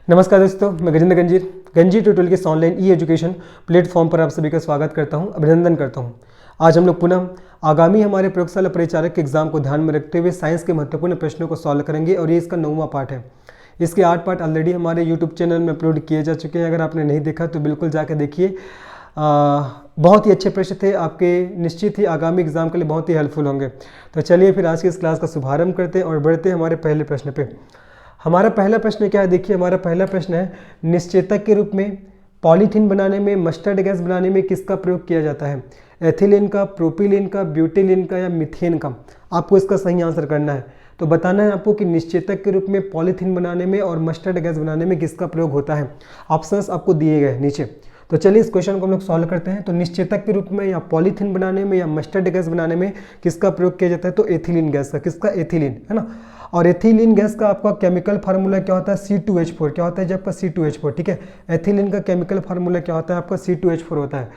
नमस्कार दोस्तों, मैं गजेंद्र गंजीर ट्यूटोरियल के ऑनलाइन ई एजुकेशन प्लेटफॉर्म पर आप सभी का स्वागत करता हूं, अभिनंदन करता हूं। आज हम लोग पुनः आगामी हमारे प्रयोगशाला परिचालक के एग्जाम को ध्यान में रखते हुए साइंस के महत्वपूर्ण प्रश्नों को सॉल्व करेंगे और ये इसका 9वां पार्ट है। इसके 8 पार्ट ऑलरेडी हमारे यूट्यूब चैनल में अपलोड किए जा चुके हैं। अगर आपने नहीं देखा तो बिल्कुल जाकर देखिए। बहुत ही अच्छे प्रश्न थे आपके, निश्चित ही आगामी एग्जाम के लिए बहुत ही हेल्पफुल होंगे। तो चलिए फिर आज की इस क्लास का शुभारंभ करते हैं और बढ़ते हैं हमारे पहले प्रश्न पे। हमारा पहला प्रश्न क्या है, देखिए हमारा पहला प्रश्न है, निश्चेतक के रूप में पॉलीथीन बनाने में, मस्टर्ड गैस बनाने में किसका प्रयोग किया जाता है? एथिलीन का, प्रोपिलीन का, ब्यूटिलीन का या मीथेन का? आपको इसका सही आंसर करना है। तो बताना है आपको कि निश्चेतक के रूप में पॉलीथीन बनाने में और मस्टर्ड गैस बनाने में किसका प्रयोग होता है। ऑप्शंस आपको दिए गए नीचे। तो चलिए इस क्वेश्चन को हम लोग सॉल्व करते हैं। तो निश्चेतक के रूप में या पॉलीथीन बनाने में या मस्टर्ड गैस बनाने में किसका प्रयोग किया जाता है? तो एथिलीन गैस का। किसका? एथिलीन, है ना। और एथिलीन गैस का आपका केमिकल फार्मूला क्या होता है? C2H4। क्या होता है जी आपका? C2H4, ठीक है। एथिलीन का केमिकल फार्मूला क्या होता है आपका? C2H4 होता है।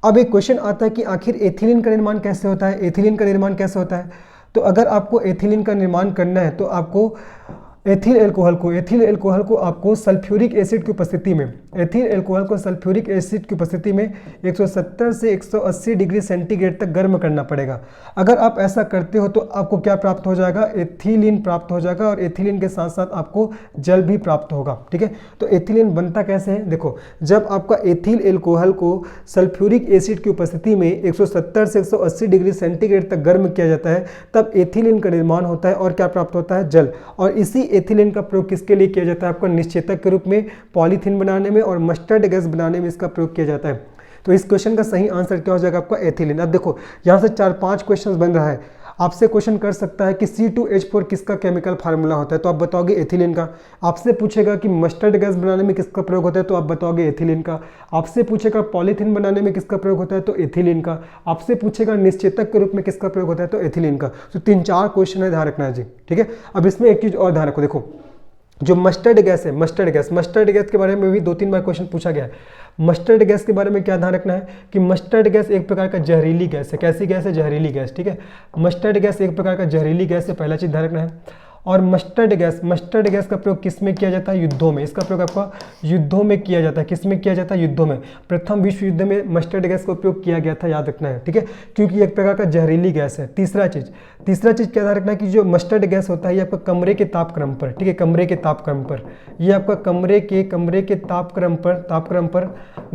अब एक क्वेश्चन आता है कि आखिर एथिलीन का निर्माण कैसे होता है? एथिलीन का निर्माण कैसे होता है? तो अगर आपको एथिलीन का निर्माण करना है तो आपको एथिल एल्कोहल को आपको सल्फ्यूरिक एसिड की उपस्थिति में, एथिल एल्कोहल को सल्फ्यूरिक एसिड की उपस्थिति में 170 से 180 डिग्री सेंटीग्रेड तक गर्म करना पड़ेगा। अगर आप ऐसा करते हो तो आपको क्या प्राप्त हो जाएगा? एथिलीन प्राप्त हो जाएगा और एथिलीन के साथ साथ आपको जल भी प्राप्त होगा, ठीक है। तो एथिलीन बनता कैसे है? देखो, जब आपका एथिल एल्कोहल को सल्फ्यूरिक एसिड की उपस्थिति में 170 से 180 डिग्री सेंटीग्रेड तक गर्म किया जाता है तब एथिलीन का निर्माण होता है और क्या प्राप्त होता है? जल। और इसी एथिलीन का प्रयोग किसके लिए किया जाता है? आपका निश्चेतक के रूप में पॉलीथीन बनाने में और मस्टर्ड गैस बनाने में इसका प्रयोग किया जाता है। तो इस क्वेश्चन का सही आंसर क्या हो जाएगा आपका? एथिलीन। अब देखो यहाँ से 4-5 क्वेश्चंस बन रहा है। आपसे क्वेश्चन कर सकता है कि C2H4 किसका केमिकल फार्मूला होता है? तो आप बताओगे एथिलीन का। आपसे पूछेगा कि मस्टर्ड गैस बनाने में किसका प्रयोग होता है? तो आप बताओगे एथिलीन का। आपसे पूछेगा पॉलीथीन बनाने में किसका प्रयोग होता है? तो एथिलीन का। आपसे पूछेगा निश्चेतक के रूप में किसका प्रयोग होता है? तो एथिलीन का। तो 3-4 क्वेश्चन है, ध्यान रखना है जी, ठीक है। अब इसमें एक चीज और ध्यान रखो, देखो जो मस्टर्ड गैस है, मस्टर्ड गैस के बारे में भी 2-3 बार क्वेश्चन पूछा गया है। मस्टर्ड गैस के बारे में क्या ध्यान रखना है कि मस्टर्ड गैस एक प्रकार का जहरीली गैस है। कैसी गैस है? जहरीली गैस, ठीक है। मस्टर्ड गैस एक प्रकार का जहरीली गैस है, पहला चीज ध्यान रखना है। और मस्टर्ड गैस का प्रयोग किस में किया जाता है? युद्धों में। इसका प्रयोग आपका युद्धों में किया जाता है। किस में किया जाता है? युद्धों में। प्रथम विश्व युद्ध में मस्टर्ड गैस का उपयोग किया गया था, याद रखना है, ठीक है, क्योंकि एक प्रकार का जहरीली गैस है। तीसरा चीज क्या ध्यान रखना है कि जो मस्टर्ड गैस होता है ये आपका कमरे के तापक्रम पर, ठीक है, कमरे के तापक्रम पर, ये आपका कमरे के तापक्रम पर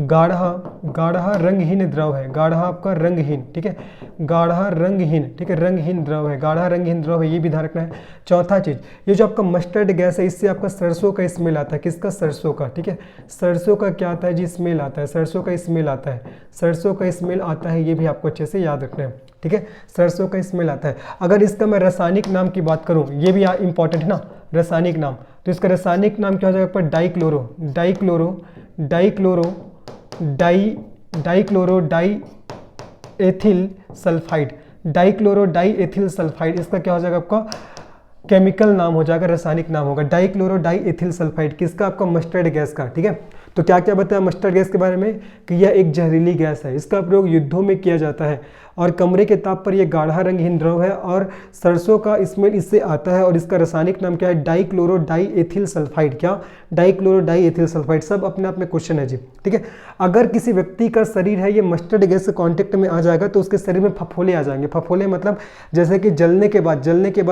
गाढ़ा रंगहीन द्रव है। गाढ़ा आपका रंगहीन, ठीक है, गाढ़ा रंगहीन, ठीक है, रंगहीन द्रव है, गाढ़ा रंगहीन द्रव है, ये भी ध्यान रखना है। चौथा चीज, ये जो आपका मस्टर्ड गैस है इससे आपका सरसों का स्मेल आता है। किसका? सरसों का, ठीक है। सरसों का क्या आता है जी? स्मेल आता है। सरसों का स्मेल आता है, सरसों का स्मेल आता है, ये भी आपको अच्छे से याद रखना है, ठीक है। सरसों का स्मेल आता है। अगर इसका मैं रासायनिक नाम की बात करूं, ये भी इंपॉर्टेंट है ना, रासायनिक नाम। तो इसका रासायनिक नाम क्या हो जाएगा? पर डाइक्लोरो डाई एथिल सल्फाइड। इसका क्या हो जाएगा? आपका केमिकल नाम हो जाएगा, रासायनिक नाम होगा डाइक्लोरो डाई एथिल सल्फाइड। किसका? आपका मस्टर्ड गैस का, ठीक है। तो क्या क्या बताया मस्टर्ड गैस के बारे में कि यह एक जहरीली गैस है, इसका प्रयोग युद्धों में किया जाता है और कमरे के ताप पर यह गाढ़ा रंगहीन द्रव है और सरसों का स्मेल इससे आता है। और इसका रासायनिक नाम क्या है? Dichloro diethyl sulphide. क्या? Dichloro diethyl sulphide. सब अपने आप में क्वेश्चन है जी, ठीक है। अगर किसी व्यक्ति का शरीर है ये मस्टर्ड गैस के कॉन्टेक्ट में आ जाएगा तो उसके शरीर में फफोले आ जाएंगे। फफोले मतलब जैसे कि जलने के बाद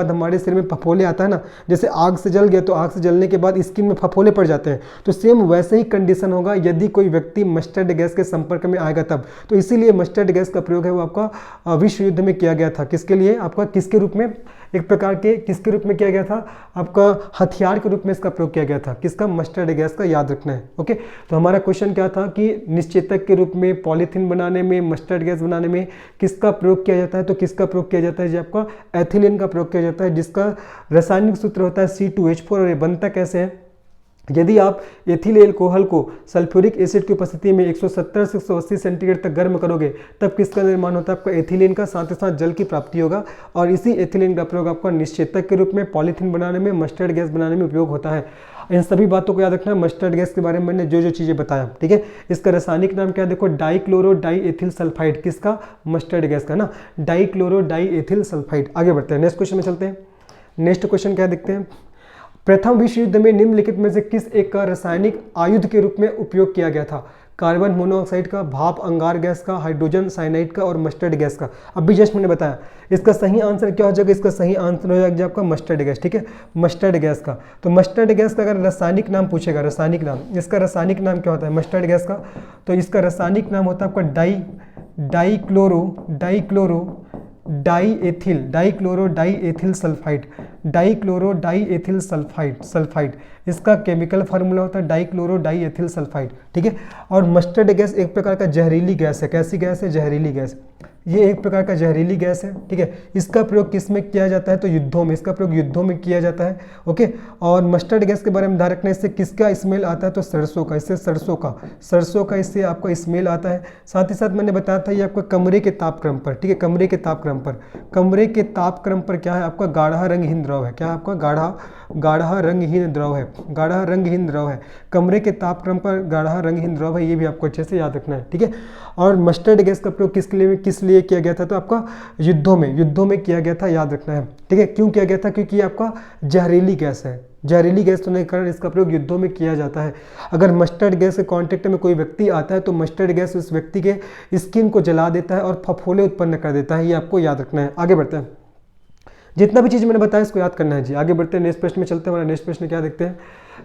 हमारे शरीर में फफोले आता है ना, जैसे आग से जल गया तो आग से जलने के बाद स्किन में फफोले पड़ जाते हैं, तो सेम वैसे ही कंडीशन होगा यदि कोई व्यक्ति मस्टर्ड गैस के संपर्क में आएगा तब। तो इसीलिए मस्टर्ड गैस का प्रयोग है वो आपका विश्व युद्ध में किया गया था। किसके लिए? आपका किसके रूप में? एक प्रकार के किसके रूप में किया गया था? आपका हथियार के रूप में इसका प्रयोग किया गया था। किसका? मस्टर्ड गैस का, याद रखना है, ओके। तो हमारा क्वेश्चन क्या था कि निश्चेतक के रूप में पॉलीथीन बनाने में, मस्टर्ड गैस बनाने में किसका प्रयोग किया जाता है? तो किसका प्रयोग किया जाता है जी? आपका एथिलीन का प्रयोग किया जाता है, जिसका रासायनिक सूत्र होता है C2H4। और ये बनता कैसे है? यदि आप एथिल एल्कोहल को सल्फ्यूरिक एसिड की उपस्थिति में 170 से 180 सेंटीग्रेड तक गर्म करोगे तब किसका निर्माण होता है? आपका एथिलीन का, साथ ही साथ जल की प्राप्ति होगा। और इसी एथिलीन का प्रयोग आपका निश्चेतक के रूप में पॉलीथीन बनाने में, मस्टर्ड गैस बनाने में उपयोग होता है। इन सभी बातों को याद रखना है। मस्टर्ड गैस के बारे में मैंने जो जो चीज़ें बताया, ठीक है। इसका रासायनिक नाम क्या है? देखो, डाइक्लोरो डाई एथिल सल्फाइड। किसका? मस्टर्ड गैस का ना, डाइक्लोरो डाई एथिल सल्फाइड। आगे बढ़ते हैं, नेक्स्ट क्वेश्चन में चलते हैं। नेक्स्ट क्वेश्चन क्या देखते हैं? प्रथम विश्व युद्ध में निम्नलिखित में से किस एक का रासायनिक आयुध के रूप में उपयोग किया गया था? कार्बन मोनोऑक्साइड का, भाप अंगार गैस का, हाइड्रोजन साइनाइड का और मस्टर्ड गैस का। अभी जस्ट मैंने बताया इसका सही आंसर क्या हो जाएगा, इसका सही आंसर हो जाएगा आपका मस्टर्ड गैस। ठीक है, मस्टर्ड गैस का। तो मस्टर्ड गैस का अगर रासायनिक नाम पूछेगा, रासायनिक नाम, इसका रासायनिक नाम क्या होता है मस्टर्ड गैस का? तो इसका रासायनिक नाम होता है आपका डाइक्लोरो डाई एथिल सल्फाइड। इसका केमिकल फार्मूला होता है डाइक्लोरो डाई एथिल सल्फाइड। ठीक है, और मस्टर्ड गैस एक प्रकार का जहरीली गैस है। कैसी गैस है? जहरीली गैस। ये एक प्रकार का जहरीली गैस है। ठीक है, इसका प्रयोग किस में किया जाता है? तो युद्धों में, इसका प्रयोग युद्धों में किया जाता है। ओके, और मस्टर्ड गैस के बारे में ध्यान रखना, इससे किसका स्मेल आता है? तो सरसों का। इससे सरसों का इससे आपका स्मेल आता है। साथ ही साथ मैंने बताया था ये आपका कमरे के तापक्रम पर, ठीक है, कमरे के तापक्रम पर क्या है आपका? गाढ़ा रंगहीन द्रव है। क्या है आपका? गाढ़ा रंगहीन द्रव है। कमरे के तापक्रम पर गाढ़ा रंगहीन द्रव है, ये भी आपको अच्छे से याद रखना है। ठीक है, और मस्टर्ड गैस का प्रयोग किस लिए किया गया था? तो आपका युद्धों में किया गया था, याद रखना है। ठीक है, क्यों किया गया था? क्योंकि ये आपका जहरीली गैस है। जहरीली गैस होने के कारण इसका प्रयोग युद्धों में किया जाता है। अगर मस्टर्ड गैस के कांटेक्ट में कोई व्यक्ति आता है तो मस्टर्ड गैस उस व्यक्ति के स्किन को जला देता है और फफोले उत्पन्न कर देता है, ये आपको याद रखना है। आगे बढ़ते हैं, जितना भी चीज़ मैंने बताया इसको याद करना है जी। आगे बढ़ते हैं, नेक्स्ट प्रश्न में चलते हैं। हमारा नेक्स्ट प्रश्न क्या देखते हैं?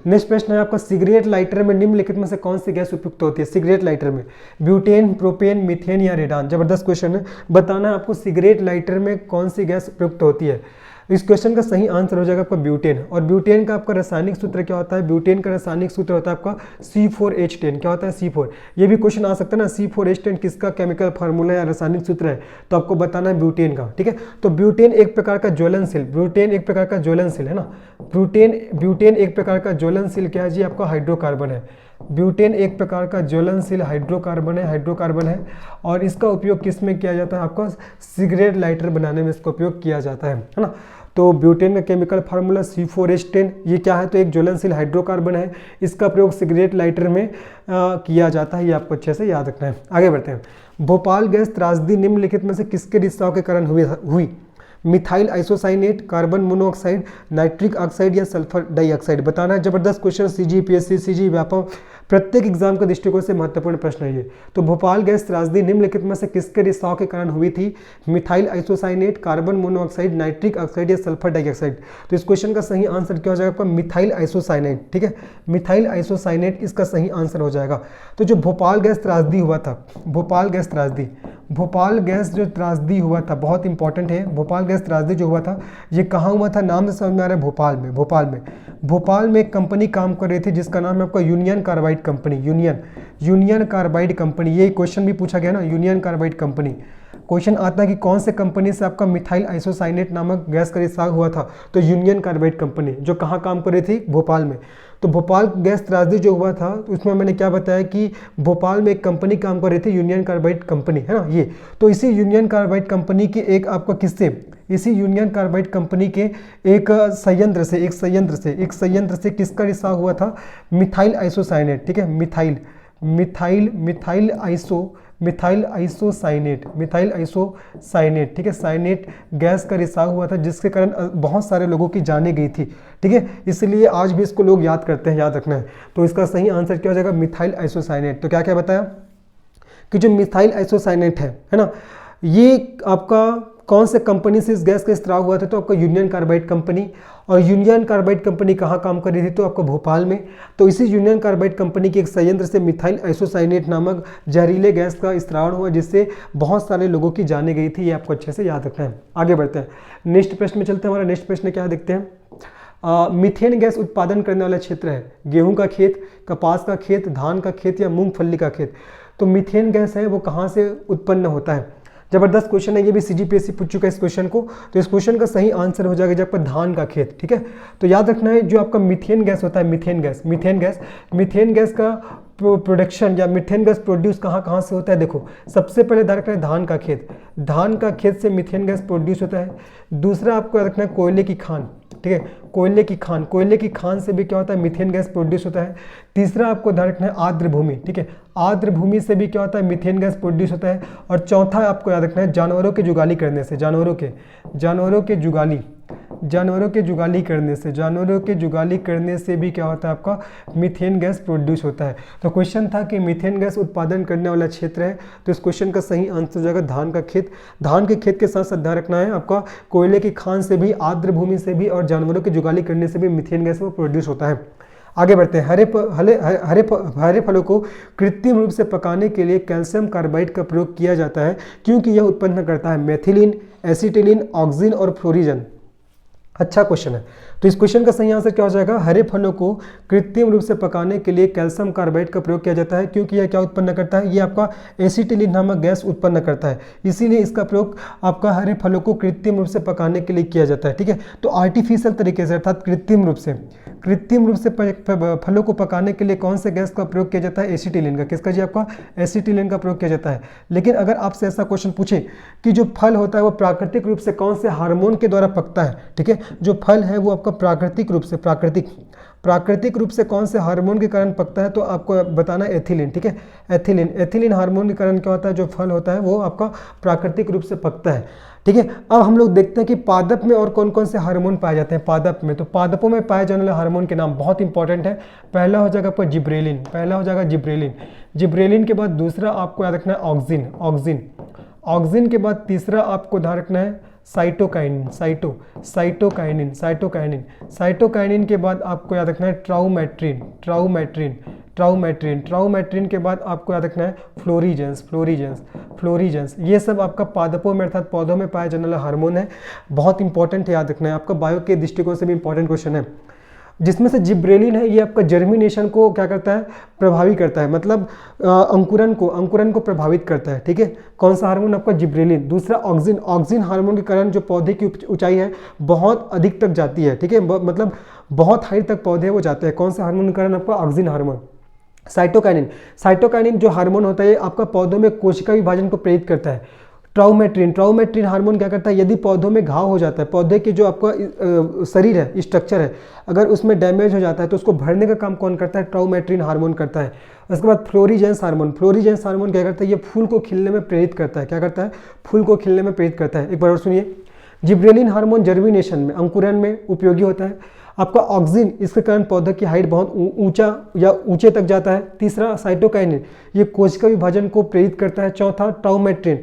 नेक्स्ट प्रश्न है आपका, सिगरेट लाइटर में निम्नलिखित में से कौन सी गैस उपयुक्त होती है? सिगरेट लाइटर में ब्यूटेन, प्रोपेन, मीथेन या रेडान। जबरदस्त क्वेश्चन है, बताना है आपको सिगरेट लाइटर में कौन सी गैस उपयुक्त होती है। इस क्वेश्चन का सही आंसर हो जाएगा आपका ब्यूटेन। और ब्यूटेन का आपका रासायनिक सूत्र क्या होता है? ब्यूटेन का रासायनिक सूत्र होता है आपका C4H10। क्या होता है? C4। ये भी क्वेश्चन आ सकता है ना, C4H10 किसका केमिकल फार्मूला या रासायनिक सूत्र है? तो आपको बताना है ब्यूटेन का। ठीक है, तो ब्यूटेन एक प्रकार का ज्वलनशील है ना। ब्यूटेन एक प्रकार का ज्वलनशील क्या है जी? आपका हाइड्रोकार्बन है। ब्यूटेन एक प्रकार का ज्वलनशील हाइड्रोकार्बन है और इसका उपयोग किस में किया जाता है? आपका सिगरेट लाइटर बनाने में इसका उपयोग किया जाता है ना। तो ब्यूटेन का केमिकल फार्मूला C4H10, ये क्या है? तो एक ज्वलनशील हाइड्रोकार्बन है। इसका प्रयोग सिगरेट लाइटर में किया जाता है, ये आपको अच्छे से याद रखना है। आगे बढ़ते हैं, भोपाल गैस त्रासदी निम्नलिखित में से किसके रिसाव के कारण हुई? Methyl isocyanate, carbon monoxide, nitric oxide या सल्फर डाइऑक्साइड। बताना है। जबरदस्त क्वेश्चन, CGPSC, CG व्यापक, प्रत्येक एग्जाम का दृष्टिकोण से महत्वपूर्ण प्रश्न है ये। तो भोपाल गैस त्रासदी निम्नलिखित में से किसके रिसाव के कारण हुई थी? Methyl isocyanate, carbon monoxide, nitric oxide या सल्फर डाइऑक्साइड। तो इस क्वेश्चन का सही आंसर क्या हो जाएगा आपका? Methyl isocyanate. ठीक है, मिथाइल आइसोसाइनेट इसका सही आंसर हो जाएगा। तो जो भोपाल गैस त्रासदी हुआ था, भोपाल गैस जो त्रासदी हुआ था, बहुत इंपॉर्टेंट है। भोपाल गैस त्रासदी जो हुआ था ये कहाँ हुआ था? नाम से समझ में आ रहा है, भोपाल में एक कंपनी काम कर रही थी जिसका नाम है आपका union carbide company. Union carbide company, ये क्वेश्चन भी पूछा गया ना, यूनियन कार्बाइड कंपनी। क्वेश्चन आता है कि कौन से कंपनी से आपका मिथाइल आइसोसाइनेट नामक गैस का रिसाव हुआ था? तो यूनियन कार्बाइड कंपनी, जो कहाँ काम कर रही थी? भोपाल में। तो भोपाल गैस त्रासदी जो हुआ था उसमें मैंने क्या बताया कि भोपाल में एक कंपनी काम कर रही थी, यूनियन कार्बाइड कंपनी, है ना ये। तो इसी यूनियन कार्बाइड कंपनी के एक आपका किससे, इसी यूनियन कार्बाइड कंपनी के एक संयंत्र से किसका रिसाव हुआ था? Methyl isocyanate. ठीक है, मिथाइल आइसोसाइनेट। ठीक है, साइनेट गैस का रिसाव हुआ था जिसके कारण बहुत सारे लोगों की जानें गई थी। ठीक है, इसलिए आज भी इसको लोग याद करते हैं, याद रखना है। तो इसका सही आंसर क्या हो जाएगा? Methyl isocyanate. तो क्या क्या बताया कि जो मिथाइल आइसोसाइनेट है ना, ये आपका कौन से कंपनी से इस गैस का स्त्राव हुआ था? तो आपका यूनियन कार्बाइड कंपनी। और यूनियन कार्बाइड कंपनी कहाँ काम कर रही थी? तो आपको भोपाल में। तो इसी यूनियन कार्बाइड कंपनी के एक संयंत्र से मिथाइल आइसोसाइनेट नामक जहरीले गैस का स्त्रावण हुआ जिससे बहुत सारे लोगों की जाने गई थी, ये आपको अच्छे से याद रखना है। आगे बढ़ते हैं, नेक्स्ट प्रश्न में चलते हैं। हमारा नेक्स्ट प्रश्न क्या देखते हैं? मीथेन गैस उत्पादन करने वाला क्षेत्र है गेहूं का खेत, कपास का खेत, धान का खेत या मूंगफली का खेत। तो मीथेन गैस है वो कहाँ से उत्पन्न होता है? जबरदस्त क्वेश्चन है, ये भी CGPSC पूछ चुका है इस क्वेश्चन को। तो इस क्वेश्चन का सही आंसर हो जाएगा जब आपका धान का खेत। ठीक है, तो याद रखना है जो आपका मीथेन गैस होता है, मीथेन गैस का प्रोडक्शन या मीथेन गैस प्रोड्यूस कहाँ से होता है? देखो, सबसे पहले ध्यान रखना है धान का खेत से मीथेन गैस प्रोड्यूस होता है। दूसरा आपको याद रखना है कोयले की खान। ठीक है, कोयले की खान से भी क्या होता है? मीथेन गैस प्रोड्यूस होता है। तीसरा आपको ध्यान रखना है आर्द्र भूमि। ठीक है, आर्द्र भूमि से भी क्या होता है? मीथेन गैस प्रोड्यूस होता है। और चौथा आपको याद रखना है जानवरों की जुगाली करने से, जानवरों के जानवरों के जुगाली करने से भी क्या होता है आपका मीथेन गैस प्रोड्यूस होता है। तो क्वेश्चन था कि मीथेन गैस उत्पादन करने वाला क्षेत्र है, तो इस क्वेश्चन का सही आंसर हो जाएगा धान का खेत। धान के खेत के साथ साथ ध्यान रखना है आपका कोयले की खान से भी, आर्द्र भूमि से भी और जानवरों की जुगाली करने से भी मीथेन गैस वो प्रोड्यूस होता है। आगे बढ़ते हैं। हरे फलों को कृत्रिम रूप से पकाने के लिए कैल्शियम कार्बाइड का प्रयोग किया जाता है क्योंकि यह उत्पन्न करता है मेथिलीन, एसिटिलीन, ऑक्सिन और फ्लोरीजन। अच्छा क्वेश्चन है। तो इस क्वेश्चन का सही आंसर क्या हो जाएगा, हरे फलों को कृत्रिम रूप से पकाने के लिए कैल्शियम कार्बाइड का प्रयोग किया जाता है क्योंकि यह क्या उत्पन्न करता है, ये आपका एसिटिलीन नामक गैस उत्पन्न करता है, इसीलिए इसका प्रयोग आपका हरे फलों को कृत्रिम रूप से पकाने के लिए किया जाता है। ठीक है, तो आर्टिफिशियल तरीके से अर्थात कृत्रिम रूप से फलों को पकाने के लिए कौन से गैस का प्रयोग किया जाता है, एसिटिलीन का। किसका जी, आपका एसिटिलीन का प्रयोग किया जाता है। लेकिन अगर आपसे ऐसा क्वेश्चन पूछे कि जो फल होता है वो प्राकृतिक रूप से कौन से हार्मोन के द्वारा पकता है, ठीक है, जो फल है वो आपका प्राकृतिक रूप से कौन से हार्मोन के कारण पकता है, तो आपको बताना है एथिलीन। ठीक है, एथिलीन हार्मोन के कारण क्या होता है, जो फल होता है वो आपका प्राकृतिक रूप से पकता है। ठीक है, अब हम लोग देखते हैं कि पादप में और कौन कौन से हार्मोन पाए जाते हैं पादप में। तो पादपों में पाए जाने वाले हार्मोन के नाम बहुत इंपॉर्टेंट है। पहला हो जाएगा आपका जिब्रेलिन, जिब्रेलिन के बाद दूसरा आपको याद रखना है ऑक्सिन के बाद तीसरा आपको ध्यान रखना है साइटोकाइनिन के बाद आपको याद रखना है ट्राउमेट्रिन के बाद आपको याद रखना है फ्लोरीजेंस। ये सब आपका पादपों में अर्थात पौधों में पाए जाने वाला हार्मोन है, बहुत इंपॉर्टेंट है, याद रखना है। आपका बायो के दृष्टिकोण से भी इंपॉर्टेंट क्वेश्चन है। जिसमें से जिब्रेलिन है, ये आपका जर्मिनेशन को क्या करता है, प्रभावित करता है, मतलब अंकुरन को प्रभावित करता है। ठीक है, कौन सा हार्मोन आपका, जिब्रेलिन। दूसरा ऑक्सिन हार्मोन के कारण जो पौधे की ऊंचाई है बहुत अधिक तक जाती है। ठीक है, मतलब बहुत हाइट तक पौधे वो जाते हैं, कौन सा हार्मोन के कारण आपका, ऑक्सिन हार्मोन। साइटोकाइनिन जो हार्मोन होता है आपका पौधों में कोशिका विभाजन को प्रेरित करता है। ट्राउमेट्रिन हार्मोन क्या करता है, यदि पौधों में घाव हो जाता है, पौधे की जो आपका शरीर है, स्ट्रक्चर है, अगर उसमें डैमेज हो जाता है तो उसको भरने का काम कौन करता है, ट्राउमेट्रिन हार्मोन करता है। उसके बाद फ्लोरीजेंस हार्मोन क्या करता है, ये फूल को खिलने में प्रेरित करता है। क्या करता है, फूल को खिलने में प्रेरित करता है। एक बार और सुनिए, जिब्रेलिन हार्मोन जर्मिनेशन में, अंकुरन में उपयोगी होता है। आपका ऑक्सिन, इसके कारण पौधे की हाइट बहुत ऊंचा या ऊंचे तक जाता है। तीसरा साइटोकाइनिन, ये कोशिका विभाजन को प्रेरित करता है। चौथा ट्राउमेट्रिन,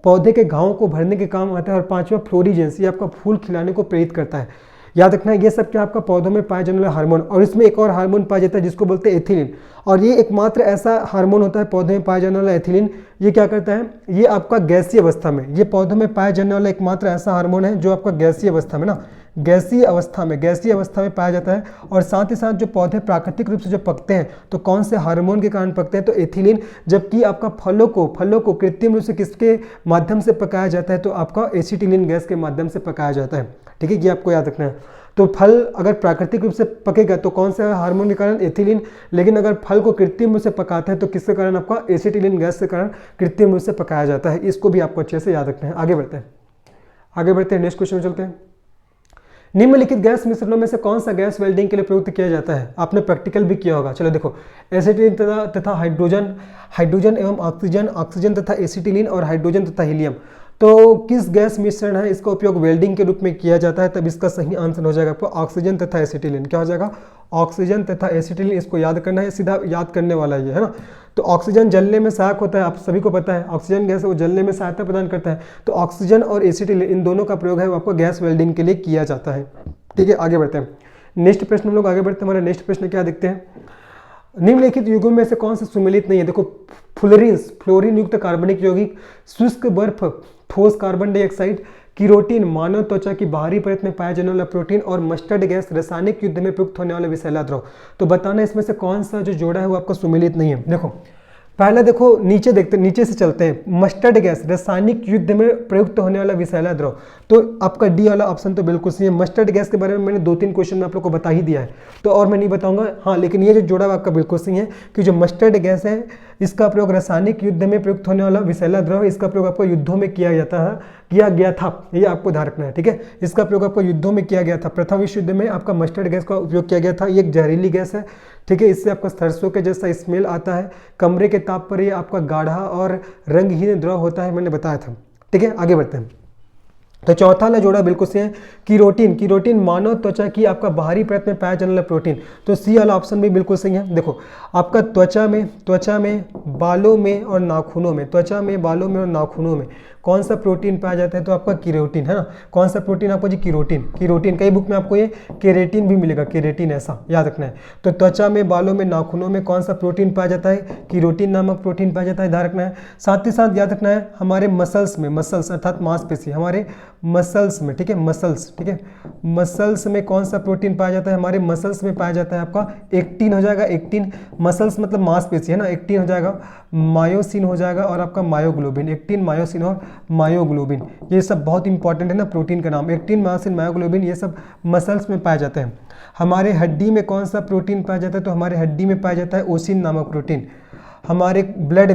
पौधे के घावों को भरने के काम आता है। और पांचवा फ्लोरीजेंस, ये आपका फूल खिलाने को प्रेरित करता है। याद रखना है ये सब क्या आपका पौधों में पाए जाने वाला हार्मोन। और इसमें एक और हार्मोन पाया जाता है जिसको बोलते हैं एथिलीन, और ये एकमात्र ऐसा हार्मोन होता है पौधे में पाए जाने वाला एथिलीन। ये क्या करता है, ये आपका गैसीय अवस्था में, ये पौधों में पाए जाने वाला एकमात्र ऐसा हार्मोन है जो आपका गैसीय अवस्था में गैसीय अवस्था में पाया जाता है। और साथ ही साथ जो पौधे प्राकृतिक रूप से जो पकते हैं तो कौन से हार्मोन के कारण पकते हैं, तो एथिलीन। जबकि आपका फलों को कृत्रिम रूप से किसके माध्यम से पकाया जाता है, तो आपका एसिटिलीन गैस के माध्यम से पकाया जाता है। ठीक है, ये आपको याद रखना है। तो फल अगर प्राकृतिक रूप से पकेगा तो कौन सा हार्मोन के कारण, एथिलीन। लेकिन अगर फल को कृत्रिम रूप से पकाते हैं तो किसके कारण, आपका एसिटिलीन गैस के कारण कृत्रिम रूप से पकाया जाता है। इसको भी आपको अच्छे से याद रखना है। आगे बढ़ते हैं नेक्स्ट क्वेश्चन में चलते हैं। निम्नलिखित गैस मिश्रणों में से कौन सा गैस वेल्डिंग के लिए प्रयुक्त किया जाता है, आपने प्रैक्टिकल भी किया होगा। चलो देखो, एसिटिलीन तथा हाइड्रोजन एवं ऑक्सीजन तथा एसिटिलीन और हाइड्रोजन तथा हीलियम। तो किस गैस मिश्रण है इसका उपयोग वेल्डिंग के रूप में किया जाता है, तब इसका सही आंसर हो जाएगा आपको ऑक्सीजन तथा एसिटिलीन। क्या हो जाएगा, ऑक्सीजन तथा एसिटिलीन। इसको याद करना है, सीधा याद करने वाला ये है ना। तो ऑक्सीजन जलने में सहायक होता है, आप सभी को पता है, ऑक्सीजन गैस है वो जलने में सहायता प्रदान करता है। तो ऑक्सीजन और एसिटिलीन इन दोनों का प्रयोग है वो आपको गैस वेल्डिंग के लिए किया जाता है। ठीक है, आगे बढ़ते हैं। नेक्स्ट प्रश्न हम लोग आगे बढ़ते हैं। हमारा नेक्स्ट प्रश्न क्या देखते हैं, निम्नलिखित युग्मों में से कौन सा सुमेलित नहीं है। देखो, फ्लोरीन युक्त कार्बनिक यौगिक, शुष्क बर्फ, ठोस कार्बन डाइऑक्साइड, कीरोटीन मानव त्वचा की बाहरी परत में पाया जाने वाला प्रोटीन, और मस्टर्ड गैस रासायनिक युद्ध में प्रयुक्त होने वाला विषैला द्रव। तो बताना इसमें से कौन सा जो जोड़ा है वो आपका सुमेलित नहीं है। देखो पहले देखो नीचे से चलते हैं। मस्टर्ड गैस रासायनिक युद्ध में प्रयुक्त होने वाला विषैला द्रव, तो आपका डी वाला ऑप्शन तो बिल्कुल सही है। मस्टर्ड गैस के बारे में मैंने 2-3 क्वेश्चन में आप लोग को बता ही दिया है, तो और मैं नहीं बताऊंगा। हाँ, लेकिन ये जो जोड़ा आपका बिल्कुल सही है कि जो मस्टर्ड गैस है इसका प्रयोग रासायनिक युद्ध में प्रयुक्त होने वाला विषैला द्रव है, इसका प्रयोग आपको युद्धों में किया गया था, ये आपको ध्यान रखना है। ठीक है, इसका प्रयोग आपको युद्धों में किया गया था। प्रथम विश्व युद्ध में आपका मस्टर्ड गैस का उपयोग किया गया था। ये एक जहरीली गैस है। ठीक है, इससे आपका सरसों के जैसा स्मेल आता है। कमरे के ताप पर ये आपका गाढ़ा और रंगहीन द्रव होता है, मैंने बताया था। ठीक है, आगे बढ़ते हैं। तो चौथा वाला जोड़ा बिल्कुल सही है। कीरोटिन, कीरोटिन मानव त्वचा की आपका बाहरी परत में पाया जाने वाला प्रोटीन, तो सी वाला ऑप्शन भी बिल्कुल सही है। देखो आपका त्वचा में बालों में और नाखूनों में, त्वचा में बालों में और नाखूनों में कौन सा प्रोटीन पाया जाता है, तो आपका कीरोटिन है ना। कौन सा प्रोटीन आपका जी, कीरोटिन। कीरोटिन कई बुक में आपको ये केरेटिन भी मिलेगा, केरेटिन ऐसा याद रखना है। तो त्वचा में बालों में नाखूनों में कौन सा प्रोटीन पाया जाता है, कीरोटिन नामक प्रोटीन पाया जाता है, ध्यान रखना है। साथ ही साथ याद रखना है हमारे मसल्स में, मसल्स अर्थात मांसपेशी, हमारे मसल्स में, ठीक है, मसल्स, ठीक है, मसल्स में कौन सा प्रोटीन पाया जाता है, हमारे मसल्स में पाया जाता है आपका एक्टिन हो जाएगा। एक्टिन, मसल्स मतलब मांसपेशी है ना, एक्टिन हो जाएगा, मायोसिन हो जाएगा और आपका मायोग्लोबिन। एक्टिन, मायोसिन और मायोग्लोबिन, ये सब बहुत इंपॉर्टेंट है ना प्रोटीन का नाम। एक्टिन, मायोसिन, मायोग्लोबिन ये सब मसल्स में पाए जाते हैं। हमारे हड्डी में कौन सा प्रोटीन पाया जाता है, तो हमारे हड्डी में पाया जाता है ओसिन नामक प्रोटीन। हमारे ब्लड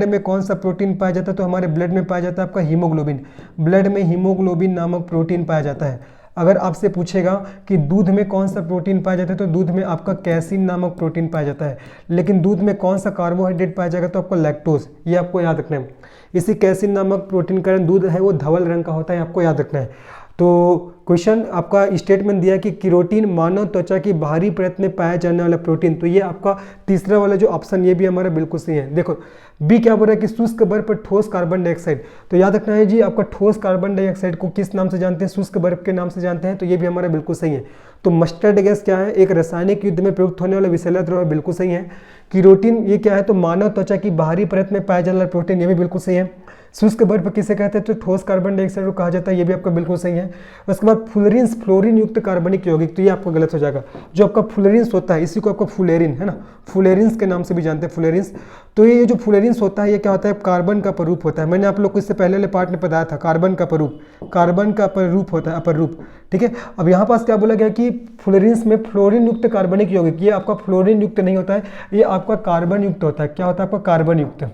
में कौन सा प्रोटीन पाया जाता है, तो हमारे ब्लड में पाया जाता है आपका हीमोग्लोबिन। ब्लड में हीमोग्लोबिन नामक प्रोटीन पाया जाता है। अगर आपसे पूछेगा कि दूध में कौन सा प्रोटीन पाया जाता है, तो दूध में आपका कैसीन नामक प्रोटीन पाया जाता है। लेकिन दूध में कौन सा कार्बोहाइड्रेट पाया जाएगा, तो आपको लैक्टोज, ये आपको याद रखना है। इसी कैसीन नामक प्रोटीन का दूध है वो धवल रंग का होता है, आपको याद रखना है। तो क्वेश्चन आपका स्टेटमेंट दिया कि कीरोटिन मानव त्वचा की बाहरी परत में पाया जाने वाला प्रोटीन, तो ये आपका तीसरा वाला जो ऑप्शन, ये भी हमारा बिल्कुल सही है। देखो बी क्या बोल रहा है कि शुष्क बर्फ पर ठोस कार्बन डाइऑक्साइड, तो याद रखना है जी आपका ठोस कार्बन डाइऑक्साइड को किस नाम से जानते हैं, शुष्क बर्फ के नाम से जानते हैं, तो ये भी हमारा बिल्कुल सही है। तो मस्टर्ड गैस क्या है, एक रासायनिक युद्ध में प्रयुक्त होने वाला विषैला द्रव्य, बिल्कुल सही है। कीरोटिन ये क्या है, तो मानव त्वचा की बाहरी परत में पाया जाने वाला प्रोटीन, ये भी बिल्कुल सही है। शुष्क बर्फ किसे कहते हैं, तो ठोस कार्बन डाइऑक्साइड को कहा जाता है, ये भी आपका बिल्कुल सही है। उसके बाद फ्लोरीन, फ्लोरीन युक्त कार्बनिक यौगिक, तो ये आपका गलत हो जाएगा। जो आपका फ्लोरीन्स होता है इसी को आपका फुलेरिन है ना, फुलेरिन्स के नाम से भी जानते हैं, फुलेरिन्स। तो ये जो फुलेरिन्स होता है ये क्या होता है, कार्बन का अपरूप होता है। मैंने आप लोग को इससे पहले वाले पार्ट में बताया था, कार्बन का अपरूप, कार्बन का अपरूप होता है, अपर रूप, ठीक है। अब यहाँ पास क्या बोला गया कि फ्लोरीन्स में फ्लोरीन युक्त कार्बनिक यौगिक, ये आपका फ्लोरीन युक्त नहीं होता है, ये आपका कार्बन युक्त होता है। क्या होता है आपका, कार्बन युक्त,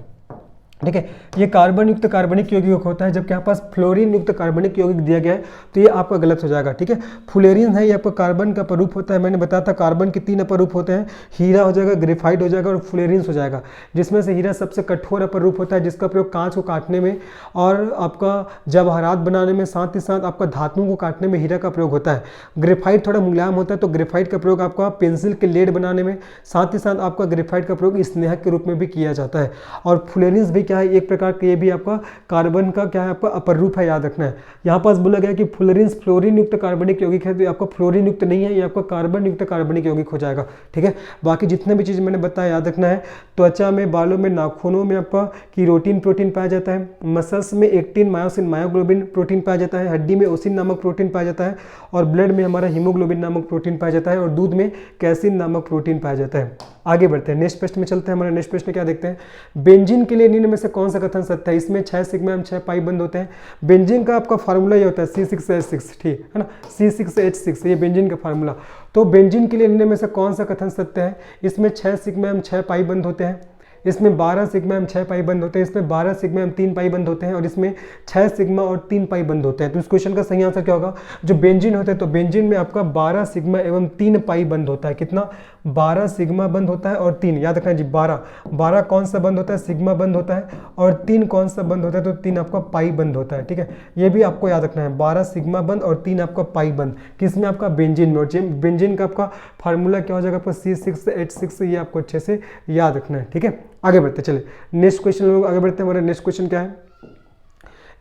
ठीक है। ये कार्बन युक्त कार्बनिक यौगिक होता है, जबकि यहाँ पास फ्लोरीन युक्त कार्बनिक यौगिक दिया गया है, तो ये आपका गलत हो जाएगा, ठीक है। फ्लोरीन है ये आपका कार्बन का अपरूप होता है। मैंने बताया था कार्बन के 3 अपरूप होते हैं, हीरा हो जाएगा, ग्रेफाइट हो जाएगा और फ्लोरीन्स हो जाएगा, जिसमें से हीरा सबसे कठोर अपरूप होता है, जिसका प्रयोग कांच को काटने में और आपका जवाहरात बनाने में, साथ ही साथ आपका धातुओं को काटने में हीरा का प्रयोग होता है। ग्रेफाइट थोड़ा मुलायम होता है, तो ग्रेफाइट का प्रयोग आपका पेंसिल के लेड बनाने में, साथ ही साथ आपका ग्रेफाइट का प्रयोग स्नेहक के रूप में भी किया जाता है। और फ्लोरीन्स भी क्या है, एक प्रकार के, ये भी आपका कार्बन का क्या है, आपका अपर रूप है, याद रखना है। यहाँ पास बोला गया कि फ्लोरीन्स फ्लोरीन युक्त कार्बनिक यौगिक है, तो आपका फ्लोरीन युक्त नहीं है, ये आपका कार्बन युक्त कार्बनिक यौगिक हो जाएगा, ठीक है। बाकी जितने भी चीज़ मैंने बताया याद रखना है। त्वचा में, बालों में, नाखूनों में आपका कीरोटिन प्रोटीन पाया जाता है। मसल्स में एक्टिन, मायोसिन, मायोग्लोबिन प्रोटीन पाया जाता है। हड्डी में ओसिन नामक प्रोटीन पाया जाता है और ब्लड में हमारा हीमोग्लोबिन नामक प्रोटीन पाया जाता है और दूध में कैसिन नामक प्रोटीन पाया जाता है। आगे बढ़ते हैं, नेक्स्ट प्रश्न में चलते हैं। हमारा नेक्स्ट प्रश्न क्या देखते हैं, बेंजीन के लिए निम्न में से कौन सा कथन सत्य है। इसमें 6 सिग्मा एवं 6 पाई बंद होते हैं। बेंजीन का आपका फार्मूला ये होता है C6H6, ठीक है ना, C6H6 ये बेंजीन का फार्मूला। तो बेंजीन के लिए निम्न में से कौन सा कथन सत्य है। इसमें 6 सिग्मा एवं 6 पाई बंद होते हैं, इसमें 12 सिग्मा एवं 6 पाई बंद होते हैं, इसमें 12 सिग्मा एवं 3 पाई बंद होते हैं और इसमें 6 सिग्मा और 3 पाई बंद होते हैं। तो इस क्वेश्चन का सही आंसर क्या होगा, जो बेंजीन होता है तो बेंजीन में आपका 12 सिग्मा एवं 3 पाई बंद होता है। कितना, 12 सिग्मा बंद होता है और 3, याद रखना जी, 12 कौन सा बंद होता है, सिग्मा बंद होता है और 3 कौन सा बंद होता है, तो 3 आपका पाई बंद होता है, ठीक है। ये भी आपको याद रखना है, 12 सिग्मा बंद और 3 आपका पाई बंद, किसमें, आपका बेंजीन में। और बेंजीन का आपका फार्मूला क्या हो जाएगा, आपका C6H6, ये आपको अच्छे से याद रखना है, ठीक है। आगे बढ़ते चले, नेक्स्ट क्वेश्चन लोग आगे बढ़ते हैं। हमारा नेक्स्ट क्वेश्चन क्या है,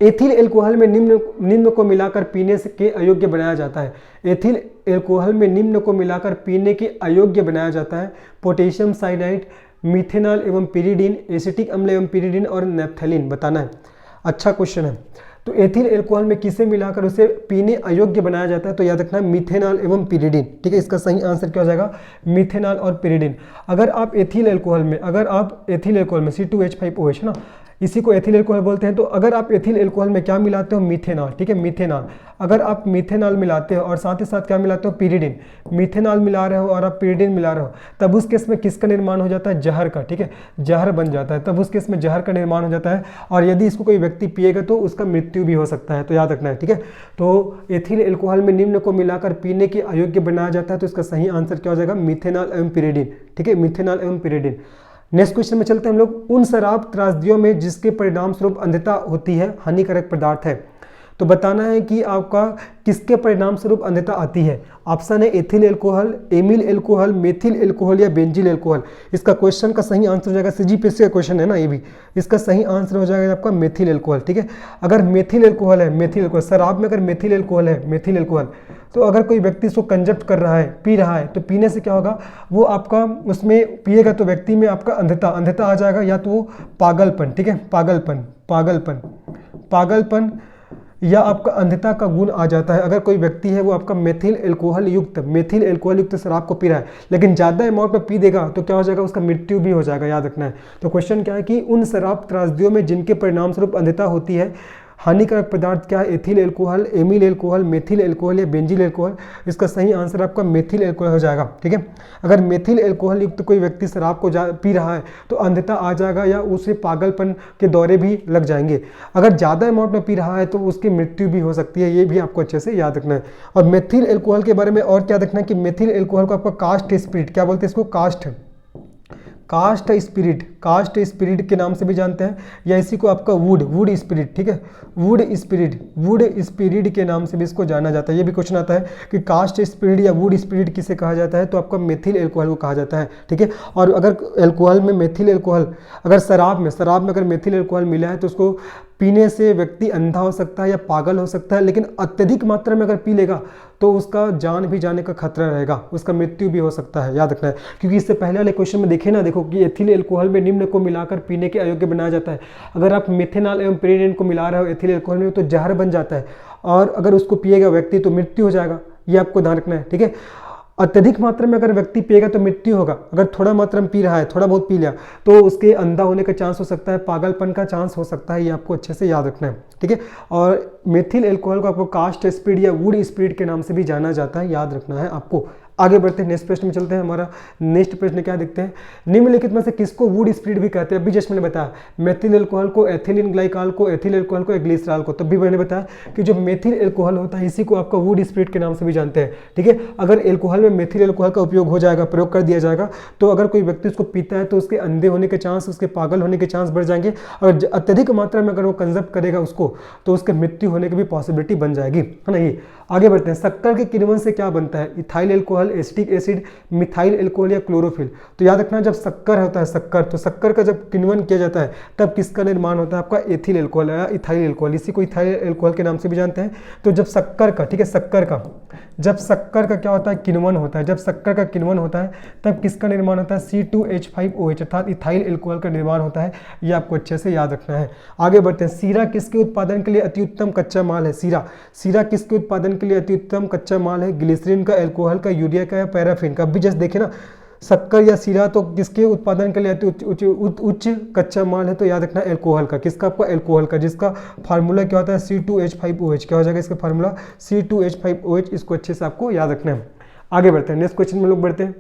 एथिल एल्कोहल में निम्न को मिलाकर पीने के अयोग्य बनाया जाता है। एथिल एल्कोहल में निम्न को मिलाकर पीने के अयोग्य बनाया जाता है। पोटेशियम साइनाइड, मिथेनॉल एवं पिरिडीन, एसिटिक अम्ल एवं पिरिडीन और नैप्थेलिन बताना है। अच्छा क्वेश्चन है। तो एथिल एल्कोहल में किसे मिलाकर उसे पीने अयोग्य बनाया जाता है, तो याद रखना है मिथेनॉल एवं पिरिडीन, ठीक है। इसका सही आंसर क्या हो जाएगा, मिथेनॉल और पिरिडीन। अगर आप एथिल एल्कोहल में C2H5OH है ना, इसी को एथिल एल्कोहल बोलते हैं। तो अगर आप एथिल एल्कोहल में क्या मिलाते हो, मिथेनॉल, ठीक है, मिथेनॉल। अगर आप मिथेनॉल मिलाते हो और साथ ही साथ क्या मिलाते हो, पिरिडीन, मिथेनॉल मिला रहे हो और आप पिरिडीन मिला रहे हो, तब उस केस में किसका निर्माण हो जाता है, जहर का, ठीक है, जहर बन जाता है। तब उस केस में जहर का निर्माण हो जाता है और यदि इसको कोई व्यक्ति पिएगा तो उसका मृत्यु भी हो सकता है, तो याद रखना है, ठीक है। तो एथिल एल्कोहल में निम्न को मिलाकर पीने के अयोग्य बनाया जाता है, तो इसका सही आंसर क्या हो जाएगा, मिथेनॉल एवं पिरिडीन, ठीक है, मिथेनॉल एवं पिरिडीन। नेक्स्ट क्वेश्चन में चलते हैं हम लोग, उन शराब त्रासदियों में जिसके परिणाम स्वरूप अंधता होती है हानिकारक पदार्थ है। तो बताना है कि आपका किसके परिणाम स्वरूप अंधता आती है। ऑप्शन है ethyl alcohol, amyl alcohol, methyl alcohol या बेंजील एल्कोहल। इसका क्वेश्चन का सही आंसर हो जाएगा, सीजीपीएससी का क्वेश्चन है ना ये भी, इसका सही आंसर हो जाएगा आपका मेथिल एल्कोहल। ठीक है, अगर मेथिल एल्कोहल है, मेथिल एल्कोहल शराब में अगर मेथिल एल्कोहल है, मेथिल एल्कोहल, तो अगर कोई व्यक्ति इसको कंजप्ट कर रहा है, पी रहा है, तो पीने से क्या होगा, वो आपका उसमें पिएगा तो व्यक्ति में आपका अंधता आ जाएगा, या तो वो पागलपन, ठीक है, पागलपन या आपका अंधता का गुण आ जाता है। अगर कोई व्यक्ति है वो आपका मेथिल एल्कोहल युक्त शराब को पी रहा है, लेकिन ज़्यादा अमाउंट में पी देगा तो क्या हो जाएगा, उसका मृत्यु भी हो जाएगा, याद रखना है। तो क्वेश्चन क्या है कि उन शराब त्रासदियों में जिनके परिणाम स्वरूप अंधता होती है, हानिकारक पदार्थ क्या है, ethyl alcohol, amyl alcohol, methyl alcohol या बेंजील एल्कोहल। इसका सही आंसर आपका मेथिल एल्कोहल हो जाएगा। ठीक है, अगर मेथिल एल्कोहल युक्त कोई व्यक्ति शराब को पी रहा है तो अंधता आ जाएगा या उसे पागलपन के दौरे भी लग जाएंगे। अगर ज़्यादा अमाउंट में पी रहा है तो उसकी मृत्यु भी हो सकती है, ये भी आपको अच्छे से याद रखना है। और मेथिल एल्कोहल के बारे में और क्या रखना है कि मेथिल एल्कोहल को आपका कास्ट स्पिरिट, क्या बोलते हैं इसको, कास्ट स्पिरिट के नाम से भी जानते हैं, या इसी को आपका वुड स्पिरिट, ठीक है, वुड स्पिरिट के नाम से भी इसको जाना जाता है। ये भी क्वेश्चन आता है कि कास्ट स्पिरिट या वुड स्पिरिट किसे कहा जाता है, तो आपका मेथिल एल्कोहल को कहा जाता है। ठीक है, और अगर एल्कोहल में मेथिल एल्कोहल, अगर शराब में अगर मेथिल एल्कोहल मिला है तो उसको पीने से व्यक्ति अंधा हो सकता है या पागल हो सकता है, लेकिन अत्यधिक मात्रा में अगर पी लेगा तो उसका जान भी जाने का खतरा रहेगा, उसका मृत्यु भी हो सकता है, याद रखना है। क्योंकि इससे पहले वाले क्वेश्चन में देखो कि एथिल एल्कोहल में निम्न को मिलाकर पीने के अयोग्य बनाया जाता है। अगर आप मेथेनॉल एवं पेरिडेन को मिला रहे हो एथिल एल्कोहल में तो जहर बन जाता है, और अगर उसको पिएगा व्यक्ति तो मृत्यु हो जाएगा, ये आपको ध्यान रखना है। ठीक है, अत्यधिक मात्रा में अगर व्यक्ति पिएगा तो मृत्यु होगा, अगर थोड़ा मात्रा में पी रहा है, थोड़ा बहुत पी लिया, तो उसके अंधा होने का चांस हो सकता है, पागलपन का चांस हो सकता है, ये आपको अच्छे से याद रखना है। ठीक है, और मेथिल एल्कोहल को आपको कास्ट स्पिरिट या वुड स्पिरिट के नाम से भी जाना जाता है, याद रखना है आपको। आगे बढ़ते हैं, नेक्स्ट प्रश्न में चलते हैं। हमारा नेक्स्ट प्रश्न क्या देखते हैं, निम्नलिखित में से किसको वुड स्पिरिट भी कहते हैं। अभी जस्ट मैंने बताया मेथिल एल्कोहल को एथिलीन ग्लाइकॉल को, एथिल एल्कोहल को ग्लिसरॉल को, तब भी मैंने बताया कि जो मेथिल एल्कोहल होता है इसी को आपका वुड स्पिरिट के नाम से भी जानते हैं। ठीक है, अगर एल्कोहल में मेथिल एल्कोहल का प्रयोग कर दिया जाएगा तो अगर कोई व्यक्ति उसको पीता है तो उसके अंधे होने के चांस, उसके पागल होने के चांस बढ़ जाएंगे, और अत्यधिक मात्रा में अगर वो कंजप्ट करेगा उसको तो उसके मृत्यु होने की भी पॉसिबिलिटी बन जाएगी, है ना। ये आगे बढ़ते हैं, शक्कर के किण्वन से क्या बनता है, ethyl alcohol, acetic acid, methyl alcohol या क्लोरोफिल। तो याद रखना जब शक्कर होता है, तो शक्कर का जब किण्वन किया जाता है तब किसका निर्माण होता है, आपका एथिल एल्कोहल या इथाइल एल्कोहल, इसी को इथाइल एल्कोहल के नाम से भी जानते हैं। तो जब शक्कर का, ठीक है, जब शक्कर का क्या होता है, किण्वन होता है, जब शक्कर का किण्वन होता है तब किसका निर्माण होता है, C2H5OH अर्थात इथाइल एल्कोहल का निर्माण होता है, ये आपको अच्छे से याद रखना है। आगे बढ़ते हैं, सीरा किसके उत्पादन के लिए अति उत्तम कच्चा माल है, सीरा किसके उत्पादन के लिए अति उत्तम कच्चा माल है, ग्लिसरीन का, एल्कोहल का, यूरिया का या पैराफिन का। अभी जस्ट देखे ना, शक्कर या सीरा तो किसके उत्पादन के लिए अति उच्च कच्चा माल है, तो याद रखना एल्कोहल का, किसका, आपका एल्कोहल का, जिसका फार्मूला क्या होता है, C2H5OH। क्या हो जाएगा इसका फार्मूला, C2H5OH। इसको अच्छे से आपको याद रखना है। आगे बढ़ते हैं, नेक्स्ट क्वेश्चन में लोग बढ़ते हैं।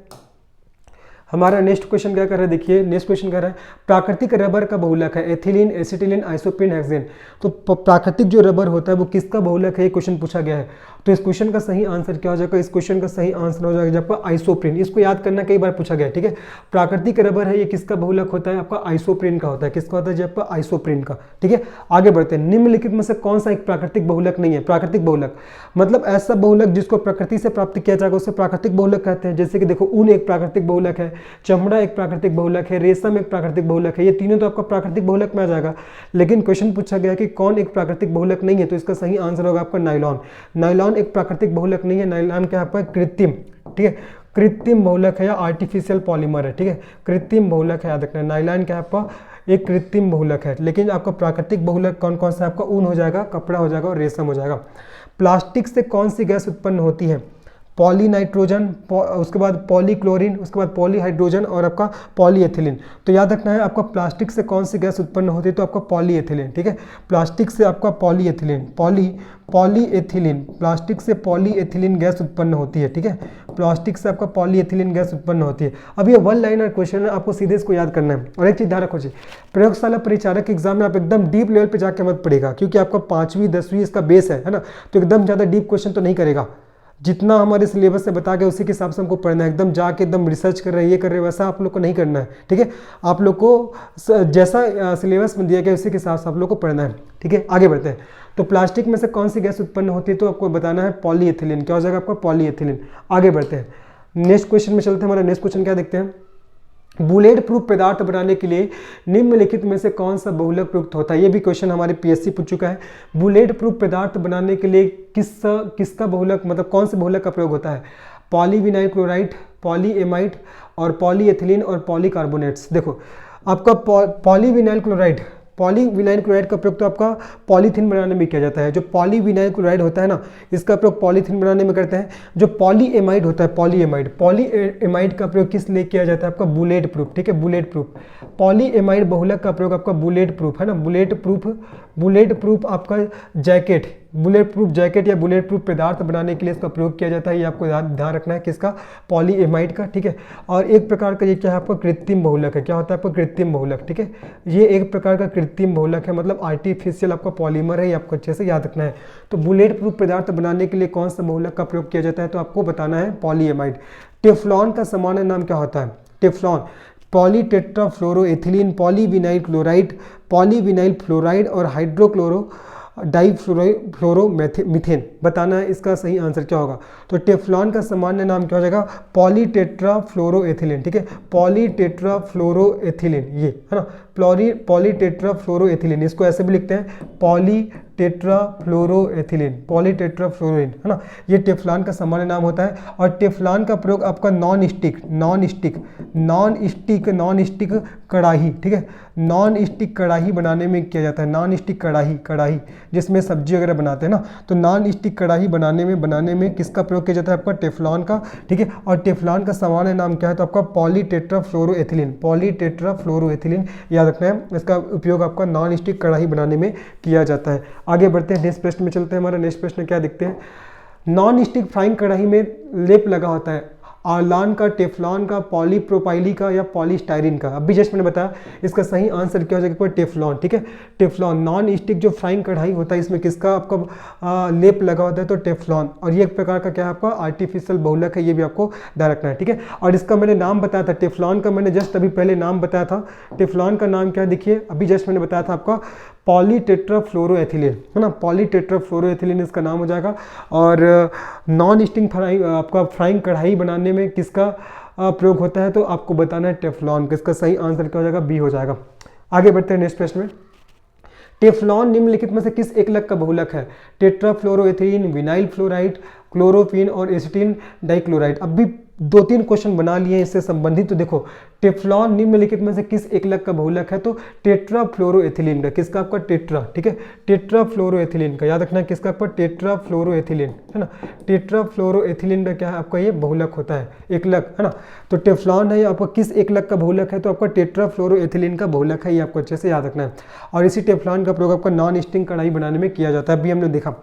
हमारा नेक्स्ट क्वेश्चन क्या कर रहा है, देखिए नेक्स्ट क्वेश्चन कर रहा है प्राकृतिक रबर का बहुलक है, एथिलीन, एसिटिलीन, आइसोप्रीन, हेक्सेन। तो प्राकृतिक जो रबर होता है वो किसका बहुलक है, ये क्वेश्चन पूछा गया है। तो इस क्वेश्चन का सही आंसर क्या हो जाएगा, इस क्वेश्चन का सही आंसर हो जाएगा आपका आइसोप्रीन। इसको याद करना, कई बार पूछा गया है। ठीक है, प्राकृतिक रबर है, ये किसका बहुलक होता है, आपका आइसोप्रीन का होता है। किसका होता है जी, आपका आइसोप्रीन का। ठीक है, आगे बढ़ते हैं, निम्नलिखित में से कौन सा एक प्राकृतिक बहुलक नहीं है। प्राकृतिक बहुलक मतलब ऐसा बहुलक जिसको प्रकृति से प्राप्त किया जाएगा उसे प्राकृतिक बहुलक कहते हैं। जैसे कि देखो, ऊन एक प्राकृतिक बहुलक है, चमड़ा एक प्राकृतिक बहुलक है, रेशम एक प्राकृतिक बहुलक है, ये तीनों तो आपका प्राकृतिक बहुलक में आ जाएगा। लेकिन क्वेश्चन पूछा गया कि कौन एक प्राकृतिक बहुलक नहीं है, तो इसका सही आंसर होगा आपका नायलॉन एक प्राकृतिक बहुलक नहीं है। नायलॉन क्या है, आपका कृत्रिम, ठीक है, कृत्रिम बहुलक है या आर्टिफिशियल पॉलीमर है। ठीक है, कृत्रिम बहुलक है, याद रखना। नायलॉन क्या है, आपका एक कृत्रिम बहुलक है। लेकिन आपका प्राकृतिक बहुलक कौन कौन सा, आपका ऊन हो जाएगा, कपड़ा हो जाएगा और रेशम हो जाएगा। प्लास्टिक से कौन सी गैस उत्पन्न होती है, पॉलीनाइट्रोजन, उसके बाद पॉलीक्लोरीन, उसके बाद पॉलीहाइड्रोजन और आपका पॉलीएथिलीन। तो याद रखना है आपका प्लास्टिक से कौन सी गैस उत्पन्न होती है, तो आपका पॉलीएथिलीन। ठीक है, प्लास्टिक से आपका पॉलीएथिलीन, पॉलीएथिलीन, प्लास्टिक से पॉलीएथिलीन गैस उत्पन्न होती है। ठीक है, प्लास्टिक से आपका पॉलीएथिलीन गैस उत्पन्न होती है। अब ये वन लाइनर क्वेश्चन है, आपको सीधे इसको याद करना है। और एक चीज ध्यान रखो जी, प्रयोगशाला परिचारक के एग्जाम में आप एकदम डीप लेवल पे जाके मत पढ़ेगा, क्योंकि आपका 5वीं 10वीं इसका बेस है ना, तो एकदम ज़्यादा डीप क्वेश्चन तो नहीं करेगा। जितना हमारे सिलेबस से बता के उसी के हिसाब से हमको पढ़ना है। एकदम जाके एकदम रिसर्च कर रहे हैं, ये कर रहे हैं, वैसा आप लोग को नहीं करना है। ठीक है, आप लोग को जैसा सिलेबस में दिया गया उसी के हिसाब से आप लोग को पढ़ना है। ठीक है, आगे बढ़ते हैं। तो प्लास्टिक में से कौन सी गैस उत्पन्न होती है, तो आपको बताना है पॉलीएथिलीन। क्या हो जाएगा आपका? पॉलीएथिलीन। आगे बढ़ते हैं, नेक्स्ट क्वेश्चन में चलते हैं। हमारा नेक्स्ट क्वेश्चन क्या देखते हैं, बुलेट प्रूफ पदार्थ बनाने के लिए निम्नलिखित में से कौन सा बहुलक प्रयुक्त होता है। ये भी क्वेश्चन हमारे पीएससी पूछ चुका है। बुलेट प्रूफ पदार्थ बनाने के लिए किसका बहुलक, मतलब कौन से बहुलक का प्रयोग होता है? पॉलीविनाइल क्लोराइड, पॉलीएमाइड और पॉलीएथिलीन और पॉलीकार्बोनेट्स। देखो आपका पॉलीविनाइल क्लोराइड का प्रयोग तो आपका पॉलीथीन बनाने में किया जाता है। जो पॉलीविनाइल क्लोराइड होता है ना, इसका प्रयोग पॉलीथीन बनाने में करते हैं। जो पॉलीएमाइड होता है, पॉलीएमाइड का प्रयोग किस लिए किया जाता है? आपका बुलेट प्रूफ। ठीक है, बुलेट प्रूफ। पॉलीएमाइड बहुलक का प्रयोग आपका बुलेट प्रूफ है ना, बुलेट प्रूफ आपका जैकेट, बुलेट प्रूफ जैकेट या बुलेट प्रूफ पदार्थ बनाने के लिए इसका प्रयोग किया जाता है। ये आपको ध्यान रखना है, किसका? पॉलीएमाइड का। ठीक है, और एक प्रकार का ये क्या है आपका? कृत्रिम बहुलक है। क्या होता है आपका? कृत्रिम बहुलक। ठीक है, ये एक प्रकार का कृत्रिम बहुलक है, मतलब आर्टिफिशियल आपका पॉलीमर है, ये आपको अच्छे से याद रखना है। तो बुलेट प्रूफ पदार्थ बनाने के लिए कौन सा बहुलक का प्रयोग किया जाता है, तो आपको बताना है पॉलीएमाइड। टेफ्लॉन का सामान्य नाम क्या होता है? Teflon polytetrafluoroethylene, polyvinyl chloride, polyvinyl fluoride और हाइड्रोक्लोरो डाइफ्लोरोमीथेन। बताना है इसका सही आंसर क्या होगा। तो टेफ्लॉन का सामान्य नाम क्या हो जाएगा? पॉलीटेट्राफ्लोरोएथिलीन। ठीक है, पॉलीटेट्राफ्लोरोएथिलीन, ये है ना, पॉलीटेट्राफ्लोरोएथिलीन। इसको ऐसे भी लिखते हैं पॉलीटेट्राफ्लोरोएथिलीन, पॉलीटेट्राफ्लोरोइन, है ना। ये टेफ्लॉन का सामान्य नाम होता है। और टेफ्लॉन का प्रयोग आपका नॉन स्टिक कढ़ाई, ठीक है, नॉन स्टिक कढ़ाई बनाने में किया जाता है। नॉन स्टिक कढ़ाई जिसमें सब्जी वगैरह बनाते हैं ना, तो नॉन स्टिक कढ़ाई बनाने में किसका प्रयोग किया जाता है? आपका टेफ्लॉन का। ठीक है, और टेफ्लॉन का सामान्य नाम क्या है? तो आपका पॉलीटेट्राफ्लोरोएथिलीन, याद रखना है। इसका उपयोग आपका नॉन स्टिक कढ़ाई बनाने में किया जाता है। आगे बढ़ते हैं, नेक्स्ट प्रश्न में चलते हैं। हमारा नेक्स्ट प्रश्न क्या देखते हैं, नॉन स्टिक फ्राइंग कढ़ाई में लेप लगा होता है आर्लान का, टेफ्लॉन का, पॉलीप्रोपाइली का या पॉलीस्टाइरिन का। अभी जस्ट मैंने बताया, इसका सही आंसर क्या हो जाएगा? टेफ्लॉन। ठीक है, टेफ्लॉन नॉन स्टिक जो फ्राइंग कढ़ाई होता है, इसमें किसका आपका लेप लगा होता है? तो टेफ्लॉन। और ये एक प्रकार का क्या है आपका? आर्टिफिशियल बहुलक है, ये भी आपको ध्यान रखना है। ठीक है, और इसका मैंने नाम बताया था, टेफ्लॉन का मैंने जस्ट अभी पहले नाम बताया था। टेफ्लॉन का नाम क्या है? देखिए अभी जस्ट मैंने बताया था आपका पॉलीटेट्राफ्लोरोएथिलीन, है ना, पॉलीटेट्राफ्लोरोएथिलीन इसका नाम हो जाएगा। और नॉन स्टिक आपका फ्राइंग कढ़ाई बनाने में किसका प्रयोग होता है? तो आपको बताना है टेफ्लॉन। किसका सही आंसर क्या हो जाएगा? बी हो जाएगा। आगे बढ़ते हैं नेक्स्ट प्रश्न में। टेफ्लॉन निम्नलिखित में से किस एकलक का बहुलक है? टेट्राफ्लोरोएथिलीन, विनाइल फ्लोराइड, क्लोरोफिन और एसिटिल डाइक्लोराइड। अब भी 2-3 क्वेश्चन बना लिए इससे संबंधित। तो देखो टेफ्लॉन निम्नलिखित में से किस एकलक का बहुलक है? तो टेट्राफ्लोरोएथिलीन का। किसका? आपका टेट्रा। ठीक है, टेट्राफ्लोरोएथिलीन का, याद रखना है, किसका? आपका टेट्राफ्लोरोएथिलीन, है ना। टेट्राफ्लोरोएथिलीन का क्या है आपका? ये बहुलक होता है, एकलक, है ना। तो टेफ्लॉन है आपका किस एकलक का बहुलक है? तो आपका टेट्राफ्लोरोएथिलीन का बहुलक है, ये आपको अच्छे से याद रखना है। और इसी टेफ्लॉन का प्रयोग आपका नॉन स्टिक कढ़ाई बनाने में किया जाता है, अभी हमने देखा।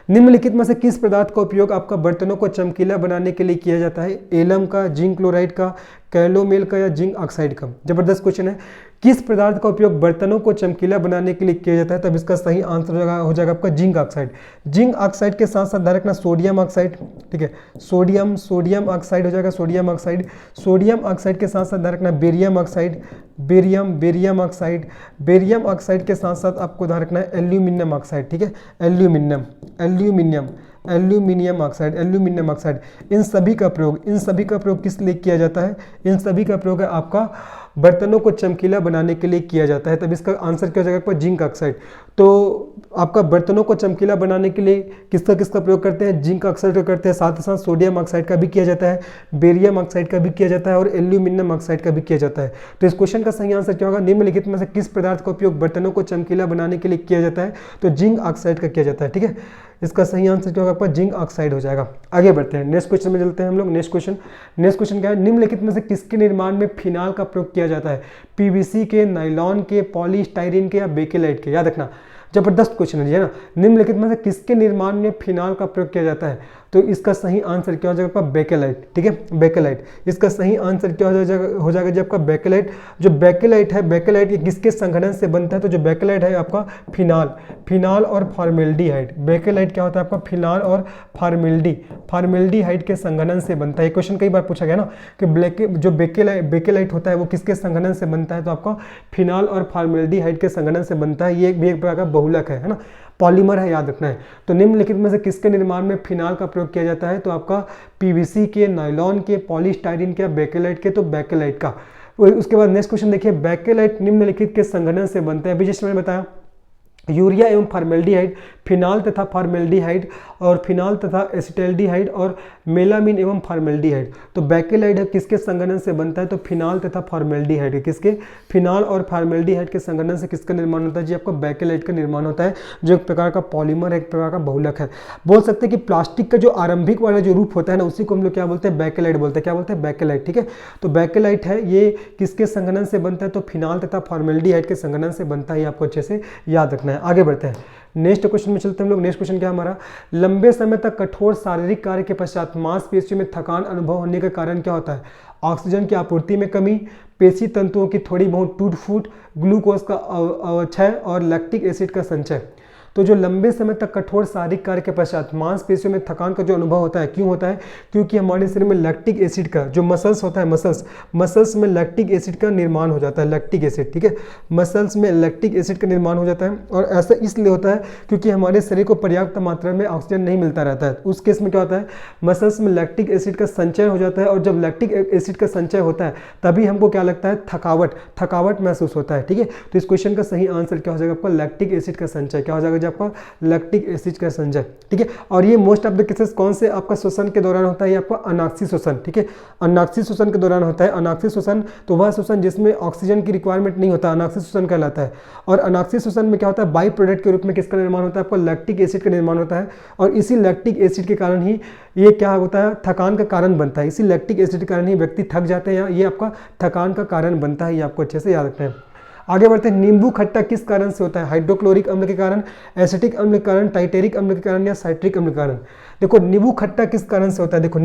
निम्नलिखित में से किस पदार्थ का उपयोग आपका बर्तनों को चमकीला बनाने के लिए किया जाता है? एलम का, जिंक क्लोराइड का, कैलोमेल का या जिंक ऑक्साइड का। जबरदस्त क्वेश्चन है। किस पदार्थ का उपयोग बर्तनों को चमकीला बनाने के लिए किया जाता है? तब इसका सही आंसर हो जाएगा आपका जिंक ऑक्साइड। जिंक ऑक्साइड के साथ साथ ध्यान रखना सोडियम ऑक्साइड। ठीक है, सोडियम ऑक्साइड हो जाएगा, सोडियम ऑक्साइड के साथ साथ ध्यान रखना बेरियम ऑक्साइड, बेरियम ऑक्साइड के साथ साथ आपको ध्यान रखना है एल्यूमिनियम ऑक्साइड। ठीक है, एल्यूमिनियम ऑक्साइड। इन सभी का प्रयोग किस लिए किया जाता है? इन सभी का प्रयोग है आपका बर्तनों को चमकीला बनाने के लिए किया जाता है। तब इसका आंसर क्या हो जाएगा आपका? Zinc oxide. तो आपका बर्तनों को चमकीला बनाने के लिए किसका प्रयोग करते हैं? जिंक ऑक्साइड का करते हैं। साथ ही साथ सोडियम ऑक्साइड का भी किया जाता है, बेरियम ऑक्साइड का भी किया जाता है और एल्यूमिनियम ऑक्साइड का भी किया जाता है। तो इस क्वेश्चन का सही आंसर क्या होगा? निम्नलिखित में से किस पदार्थ का उपयोग बर्तनों को चमकीला बनाने के लिए किया जाता है? तो जिंक ऑक्साइड का किया जाता है। ठीक है, इसका सही आंसर क्या होगा आपका? जिंक ऑक्साइड हो जाएगा। आगे बढ़ते हैं, नेक्स्ट क्वेश्चन में चलते हैं हम लोग। नेक्स्ट क्वेश्चन क्या है? निम्नलिखित में से किसके निर्माण में फिनाल का प्रयोग किया जाता है? पीवीसी के, नायलॉन के, पॉलीस्टाइरीन के या बेकेलाइट के। याद रखना, जबरदस्त क्वेश्चन है ना। निम्नलिखित में से किसके निर्माण में फिनाल का प्रयोग किया जाता है? तो इसका सही आंसर क्या हो जाएगा आपका? बेकेलाइट। ठीक है, बेकेलाइट। इसका सही आंसर क्या हो जाएगा जी आपका? बेकेलाइट। जो बेकेलाइट है, बेकेलाइट ये किसके संघनन से बनता है? तो जो बेकेलाइट है आपका फिनाल और फॉर्मेल्डिहाइड। बेकेलाइट क्या होता है आपका? फिनाल और फॉर्मेल्डिहाइड के संघनन से बनता है। क्वेश्चन कई बार पूछा गया ना कि जो बेकेलाइट होता है वो किसके संघनन से बनता है? तो आपका फिनाल और फॉर्मेल्डिहाइड के संघनन से बनता है। ये भी एक प्रकार का बहुलक है ना। पॉलीमर है, याद रखना है। तो निम्नलिखित में से किसके निर्माण में फिनाल का प्रयोग किया जाता है? तो आपका पीवीसी के, नायलॉन के, पॉलीस्टाइरीन के, बेकेलाइट के, तो बेकेलाइट का। उसके बाद नेक्स्ट क्वेश्चन देखिए, बेकेलाइट निम्नलिखित के संघनन से बनते हैं। अभी जिसमें मैंने बताया यूरिया एवं फॉर्मेल्डिहाइड, फिनाल तथा फॉर्मेल्डिहाइड, और फिनाल तथा एसिटल्डिहाइड, और मेलामीन एवं फॉर्मेल्डिहाइड। तो बेकेलाइट किसके संघनन से बनता है? तो फिनाल तथा फॉर्मेल्डिहाइड। किसके? फिनाल और फॉर्मेल्डिहाइड के संघनन से किसका निर्माण होता है जी? आपका बेकेलाइट का निर्माण होता है, जो एक प्रकार का पॉलीमर है, एक प्रकार का बहुलक है। बोल सकते हैं कि प्लास्टिक का जो आरंभिक वाला जो रूप होता है ना, उसी को हम लोग क्या बोलते हैं? बेकेलाइट बोलते हैं। क्या बोलते हैं? बेकेलाइट। ठीक है, तो बेकेलाइट है ये किसके संघनन से बनता है? तो फिनाल तथा फॉर्मेल्डिहाइड के संघनन से बनता है, आपको अच्छे से याद रखना है। आगे बढ़ते हैं, नेक्स्ट क्वेश्चन में चलते हैं हम लोग। नेक्स्ट क्वेश्चन क्या हमारा? लंबे समय तक कठोर शारीरिक कार्य के पश्चात मांसपेशियों में थकान अनुभव होने का कारण क्या होता है? ऑक्सीजन की आपूर्ति में कमी, पेशी तंतुओं की थोड़ी बहुत टूट फूट, ग्लूकोज का अवक्षय, और लैक्टिक एसिड का संचय। तो जो लंबे समय तक कठोर शारीरिक कार्य के पश्चात मांसपेशियों में थकान का जो अनुभव होता है, क्यों होता है? क्योंकि हमारे शरीर में लैक्टिक एसिड का जो मसल्स होता है, मसल्स में लैक्टिक एसिड का निर्माण हो जाता है, लैक्टिक एसिड। ठीक है, मसल्स में लैक्टिक एसिड का निर्माण हो जाता है, और ऐसा इसलिए होता है क्योंकि हमारे शरीर को पर्याप्त मात्रा में ऑक्सीजन नहीं मिलता रहता है। उस केस में क्या होता है? मसल्स में लैक्टिक एसिड का संचय हो जाता है, और जब लैक्टिक एसिड का संचय होता है तभी हमको क्या लगता है? थकावट महसूस होता है। ठीक है, तो इस क्वेश्चन का सही आंसर क्या हो जाएगा? आपका लैक्टिक एसिड का संचय। क्या हो जाएगा? आपका लैक्टिक एसिड का संचय। ठीक है, और ये मोस्ट ऑफ द केसेस कौन से आपका श्वसन के दौरान होता है? ये आपका अनाक्षी श्वसन। ठीक है, अनाक्षी श्वसन के दौरान होता है। अनाक्षी श्वसन तो वह श्वसन जिसमें ऑक्सीजन की रिक्वायरमेंट नहीं होता, अनाक्षी श्वसन कहलाता है। और अनाक्षी श्वसन में क्या होता है? बाई प्रोडक्ट के रूप में किसका निर्माण होता है? आपका लैक्टिक एसिड का निर्माण होता है, और इसी लैक्टिक एसिड के कारण ही ये क्या होता है? थकान का कारण बनता है। इसी लैक्टिक एसिड के कारण ही व्यक्ति थक जाते हैं, ये आपका थकान का कारण बनता है। ये आपको अच्छे से याद रखना है। आगे बढ़ते हैं, नींबू खट्टा किस कारण से होता है? हाइड्रोक्लोरिक अम्ल के कारण, एसिटिक अम्ल के कारण, टाइटेरिक अम्ल के कारण, या साइट्रिक अम्ल के कारण। देखो नींबू खट्टा किस कारण से होता है? देखो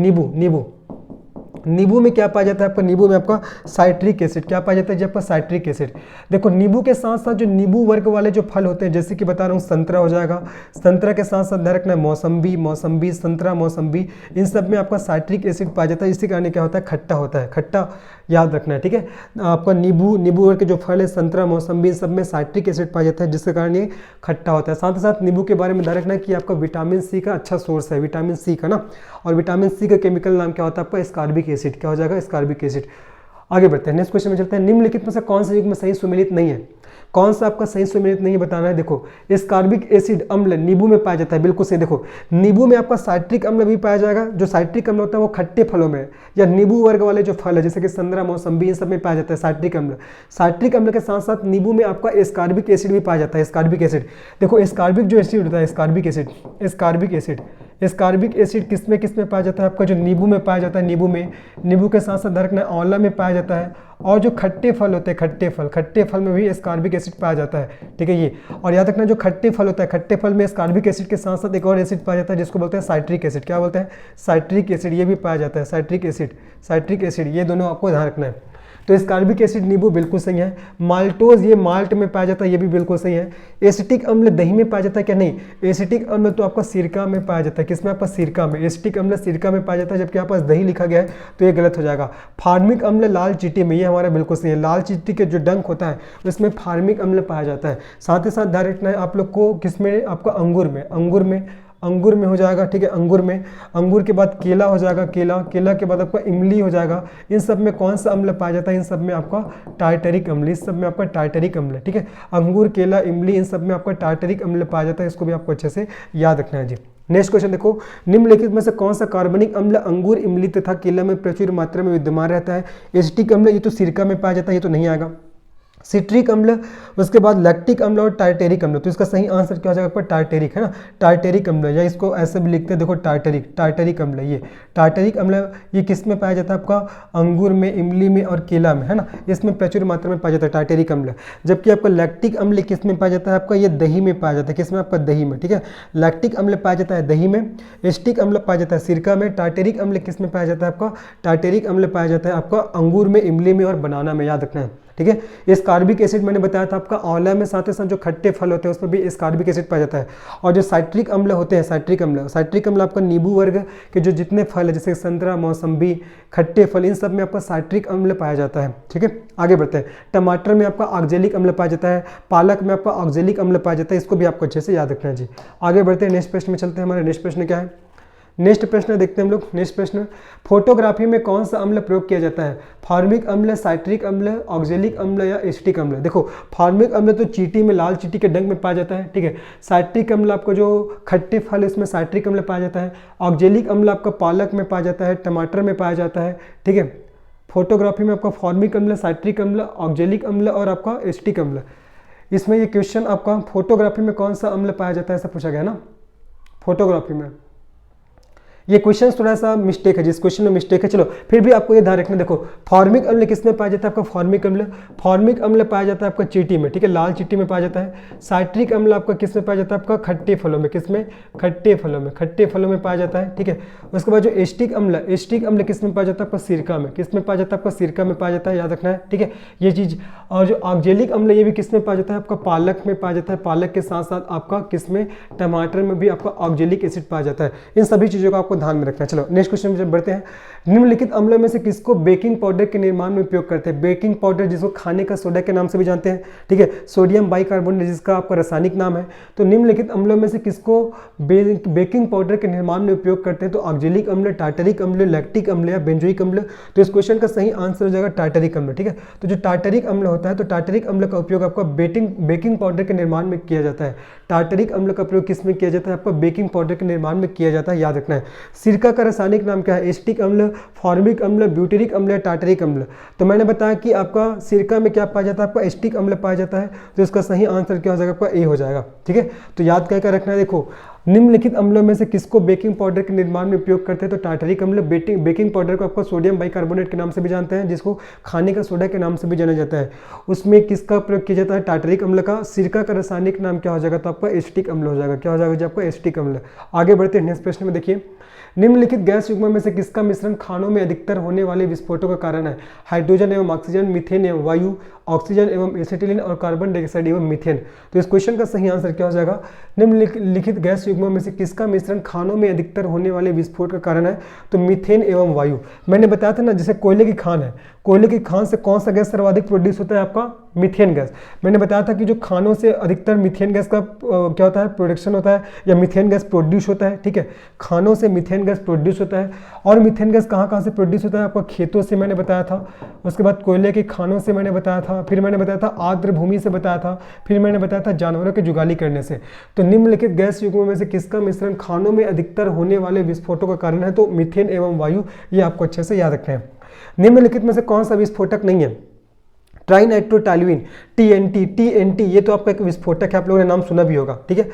नींबू में क्या पाया जाता है? आपका नींबू में आपका साइट्रिक एसिड। क्या पाया जाता है जी? आपका साइट्रिक एसिड। देखो नींबू के साथ साथ जो नींबू वर्ग वाले जो फल होते हैं, जैसे कि बता रहा हूँ संतरा हो जाएगा, संतरा के साथ साथ ध्यान रखना है मौसम्बी, संतरा, मौसम्बी, इन सब में आपका साइट्रिक एसिड पाया जाता है। इसी कारण क्या होता है? खट्टा होता है, खट्टा याद रखना है। ठीक है, आपका नींबू वर्ग के जो फल है, संतरा, मौसम्बी, इन सब में साइट्रिक एसिड पाया जाता है, जिसके कारण ये खट्टा होता है। साथ ही साथ नींबू के बारे में ध्यान रखना है कि आपका विटामिन सी का अच्छा सोर्स है, विटामिन सी का ना, और विटामिन सी का केमिकल नाम क्या होता है? आपका एस्कॉर्बिक एसिड। क्या हो जाएगा? Ascorbic acid. आगे बढ़ते हैं, नेक्स्ट क्वेश्चन में चलते हैं। निम्नलिखित में से कौन सा युग्म सही सुमेलित नहीं है? कौन सा आपका सही सुमेलित नहीं है बताना है। देखो एस्कॉर्बिक एसिड अम्ल नींबू में पाया जाता है, बिल्कुल सही। देखो नींबू में आपका साइट्रिक अम्ल भी पाया जाएगा। जो साइट्रिक अम्ल होता है वो खट्टे फलों में, या नींबू वर्ग वाले जो फल है जैसे कि संतरा, मौसम्बी, इन सब में पाया जाता है साइट्रिक अम्ल। साइट्रिक अम्ल के साथ साथ नींबू में आपका एस्कॉर्बिक एसिड भी पाया जाता है। एस्कॉर्बिक एसिड, देखो एस्कॉर्बिक जो एसिड होता है, एस्कॉर्बिक एसिड किस में पाया जाता है? आपका जो नींबू में पाया जाता है, नींबू के साथ साथ धरकना आंवला में पाया जाता है, और जो खट्टे फल होते हैं, खट्टे फल में भी एस्कॉर्बिक एसिड पाया जाता है। ठीक है, ये और याद रखना जो खट्टे फल होता है, खट्टे फल में एस्कॉर्बिक एसिड के साथ साथ एक और एसिड पाया जाता है जिसको बोलते हैं साइट्रिक एसिड। क्या बोलते हैं? साइट्रिक एसिड, ये भी पाया जाता है। साइट्रिक एसिड, ये दोनों आपको ध्यान रखना है। तो एस्कॉर्बिक एसिड नींबू बिल्कुल सही है। माल्टोज ये माल्ट में पाया जाता है, ये भी बिल्कुल सही है। एसिटिक अम्ल दही में पाया जाता है क्या? नहीं, एसिटिक अम्ल तो आपका सिरका में पाया जाता है। किसमें? आपका सिरका में। एसिटिक अम्ल सिरका में पाया जाता है, जबकि आपके पास दही लिखा गया है तो ये गलत हो जाएगा। फार्मिक अम्ल लाल चींटी में, ये हमारा बिल्कुल सही है। लाल चींटी के जो डंक होता है उसमें फार्मिक अम्ल पाया जाता है। साथ ही साथ ध्यान रखना है आप लोग को, किसमें? आपका अंगूर में हो जाएगा। ठीक है, अंगूर के बाद केला हो जाएगा, केला के बाद आपका इमली हो जाएगा। इन सब में कौन सा अम्ल पाया जाता है? इन सब में आपका टार्टरिक अम्ल। इस सब में आपका टार्टरिक अम्ल। ठीक है, अंगूर, केला, इमली, इन सब में आपका टार्टरिक अम्ल पाया जाता है। इसको भी आपको अच्छे से याद रखना है जी। नेक्स्ट क्वेश्चन देखो, निम्नलिखित में से कौन सा कार्बनिक अम्ल अंगूर, इमली तथा केला में प्रचुर मात्रा में विद्यमान रहता है? एसिटिक अम्ल, ये तो सिरका में पाया जाता है, ये तो नहीं आएगा। सिट्रिक अम्ल, उसके बाद लैक्टिक अम्ल और टार्टेरिक अम्ल। तो इसका सही आंसर क्या हो जाएगा? टार्टेरिक है ना, टार्टेरिक अम्ल, या इसको ऐसे भी लिखते हैं, देखो टार्टेरिक अम्ल। ये टार्टेरिक अम्ल ये किस में पाया जाता है? आपका अंगूर में, इमली में और केला में, है ना, इसमें प्रचुर मात्रा में पाया जाता है टार्टेरिक अम्ल। जबकि आपका लैक्टिक अम्ल किस में पाया जाता है? आपका ये दही में पाया जाता है। किस में? आपका दही में। ठीक है, लैक्टिक अम्ल पाया जाता है दही में, एसिटिक अम्ल पाया जाता है सिरका में, टार्टेरिक अम्ल किस में पाया जाता है? आपका टार्टेरिक अम्ल पाया जाता है आपका अंगूर में, इमली में और बनाना में। याद रखना है। ठीक है। एस्कॉर्बिक एसिड मैंने बताया था आपका आंवला में, साथ ही साथ जो खट्टे फल होते हैं उसमें भी एस्कॉर्बिक एसिड पाया जाता है। और जो साइट्रिक अम्ल होते हैं, साइट्रिक अम्ल आपका नींबू वर्ग के जो जितने फल है जैसे संतरा, मौसम्बी, खट्टे फल, इन सब में आपका साइट्रिक अम्ल पाया जाता है। ठीक है, आगे बढ़ते हैं। टमाटर में आपका ऑक्जेलिक अम्ल पाया जाता है, पालक में आपका ऑक्जेलिक अम्ल पाया जाता है, इसको भी आपको अच्छे से याद रखना है जी। आगे बढ़ते हैं, नेक्स्ट प्रश्न में चलते हैं। हमारा नेक्स्ट प्रश्न क्या है? नेक्स्ट प्रश्न देखते हैं हम लोग। नेक्स्ट प्रश्न, फोटोग्राफी में कौन सा अम्ल प्रयोग किया जाता है? फॉर्मिक अम्ल, साइट्रिक अम्ल, ऑक्जेलिक अम्ल या एसिटिक अम्ल? देखो, फॉर्मिक अम्ल तो चींटी में, लाल चींटी के डंक में पाया जाता है। ठीक है। साइट्रिक अम्ल आपको जो खट्टे फल इसमें साइट्रिक अम्ल पाया जाता है। ऑक्जेलिक अम्ल आपका पालक में पाया जाता है, टमाटर में पाया जाता है। ठीक है। फोटोग्राफी में आपका फॉर्मिक अम्ल, साइट्रिक अम्ल, ऑक्जेलिक अम्ल और आपका एसिटिक अम्ल। इसमें ये क्वेश्चन आपका फोटोग्राफी में कौन सा अम्ल पाया जाता है ऐसा पूछा गया ना, फोटोग्राफी में। ये क्वेश्चन थोड़ा सा मिस्टेक है, जिस क्वेश्चन में मिस्टेक है, चलो फिर भी आपको ये ध्यान रखना। देखो, फॉर्मिक अम्ल किसमें पाया जाता है? आपका फॉर्मिक अम्ल पाया जाता है आपका चींटी में। ठीक है, लाल चींटी में पाया जाता है। साइट्रिक अम्ल आपका किसमें पाया जाता है? आपका खट्टे फलों में। किसमें? खट्टे फलों में पाया जाता है। ठीक है। उसके बाद जो एसिटिक अम्ल किसमें पाया जाता है? आपका सिरका में। किसमें पाया जाता है? आपका सिरका में पाया जाता है, याद रखना है। ठीक है, ये चीज। और जो ऑक्जेलिक अम्ल ये भी किसमें पाया जाता है? आपका पालक में पाया जाता है। पालक के साथ साथ आपका किसमें? टमाटर में भी आपका ऑक्जेलिक एसिड पाया जाता है। इन सभी चीजों को आपको ध्यान में रखना है। चलो नेक्स्ट क्वेश्चन में जब बढ़ते हैं। निम्नलिखित अम्लों में से किसको बेकिंग पाउडर के निर्माण में उपयोग करते हैं? बेकिंग पाउडर जिसको खाने का सोडा के नाम से भी जानते हैं। ठीक है, सोडियम बाइकार्बोनेट जिसका आपका रासायनिक नाम है। तो निम्नलिखित अम्लों में से किसको बेकिंग पाउडर के निर्माण में उपयोग करते हैं? तो ऑक्जेलिक अम्ल, टार्टरिक अम्ल, लैक्टिक अम्ल या बेंजोइक अम्ल? तो इस क्वेश्चन का सही आंसर हो जाएगा टार्टरिक अम्ल। ठीक है, तो जो टार्टरिक अम्ल होता है, तो टार्टरिक अम्ल का उपयोग आपका बेकिंग पाउडर के निर्माण में किया जाता है। टार्टरिक अम्ल का प्रयोग किसमें किया जाता है? आपका बेकिंग पाउडर के निर्माण में किया जाता है, याद रखना है। सिरका का रासायनिक नाम क्या है? एसिटिक अम्ल, फॉर्मिक अम्ल, ब्यूटेरिक अम्ल या टार्टरिक अम्ल? तो मैंने बताया कि आपका सिरका में क्या पाया जाता है? आपका एसिटिक अम्ल पाया जाता है। तो इसका सही आंसर क्या हो जाएगा? आपका ए हो जाएगा। ठीक है, तो याद क्या रखना है। देखो, निम्नलिखित अम्लों में से किसको बेकिंग पाउडर के निर्माण में उपयोग करते हैं? तो टार्टरिक अम्ल। बेकिंग पाउडर को आपको सोडियम बाइकार्बोनेट के नाम से भी जानते हैं, जिसको खाने का सोडा के नाम से भी जाना जाता है। उसमें किसका प्रयोग किया जाता है? टार्टरिक अम्ल का। सिरका का रासायनिक नाम क्या हो जाएगा? तो आपका एसिटिक अम्ल हो जाएगा। क्या हो जाएगा जी? आपका एसिटिक अम्ल। आगे बढ़ते हैं नेक्स्ट प्रश्न में। देखिए, निम्नलिखित गैस युग्मों में से किसका मिश्रण खानों में अधिकतर होने वाले विस्फोटों का कारण है? हाइड्रोजन एवं ऑक्सीजन, मीथेन एवं वायु, ऑक्सीजन एवं एसिटिलीन और कार्बन डाइऑक्साइड एवं मीथेन? तो इस क्वेश्चन का सही आंसर क्या हो जाएगा? निम्नलिखित गैस युग्मों में से किसका मिश्रण खानों में अधिकतर होने वाले विस्फोट का कारण है? तो मीथेन एवं वायु। मैंने बताया था ना, जैसे कोयले की खान है, कोयले की खान से कौन सा गैस सर्वाधिक प्रोड्यूस होता है? आपका मीथेन गैस। मैंने बताया था कि जो खानों से अधिकतर मीथेन गैस का क्या होता है? प्रोडक्शन होता है या मीथेन गैस प्रोड्यूस होता है। ठीक है, खानों से मीथेन गैस प्रोड्यूस होता है। और मीथेन गैस कहाँ से प्रोड्यूस होता है? आपका खेतों से मैंने बताया था, उसके बाद कोयले की खानों से मैंने बताया था, फिर मैंने बताया था आर्द्र भूमि से बताया था, फिर मैंने बताया था जानवरों की जुगाली करने से। तो निम्नलिखित गैस युग्मों में से किसका मिश्रण खानों में अधिकतर होने वाले विस्फोटों का कारण है? तो मीथेन एवं वायु। ये आपको अच्छे से याद रखना है। निम्नलिखित में से कौन सा विस्फोटक नहीं है? ट्राइनाइट्रोटॉल्यूइन, TNT, ये तो आपका एक विस्फोटक है, आप लोगों ने नाम सुना भी होगा। ठीक है,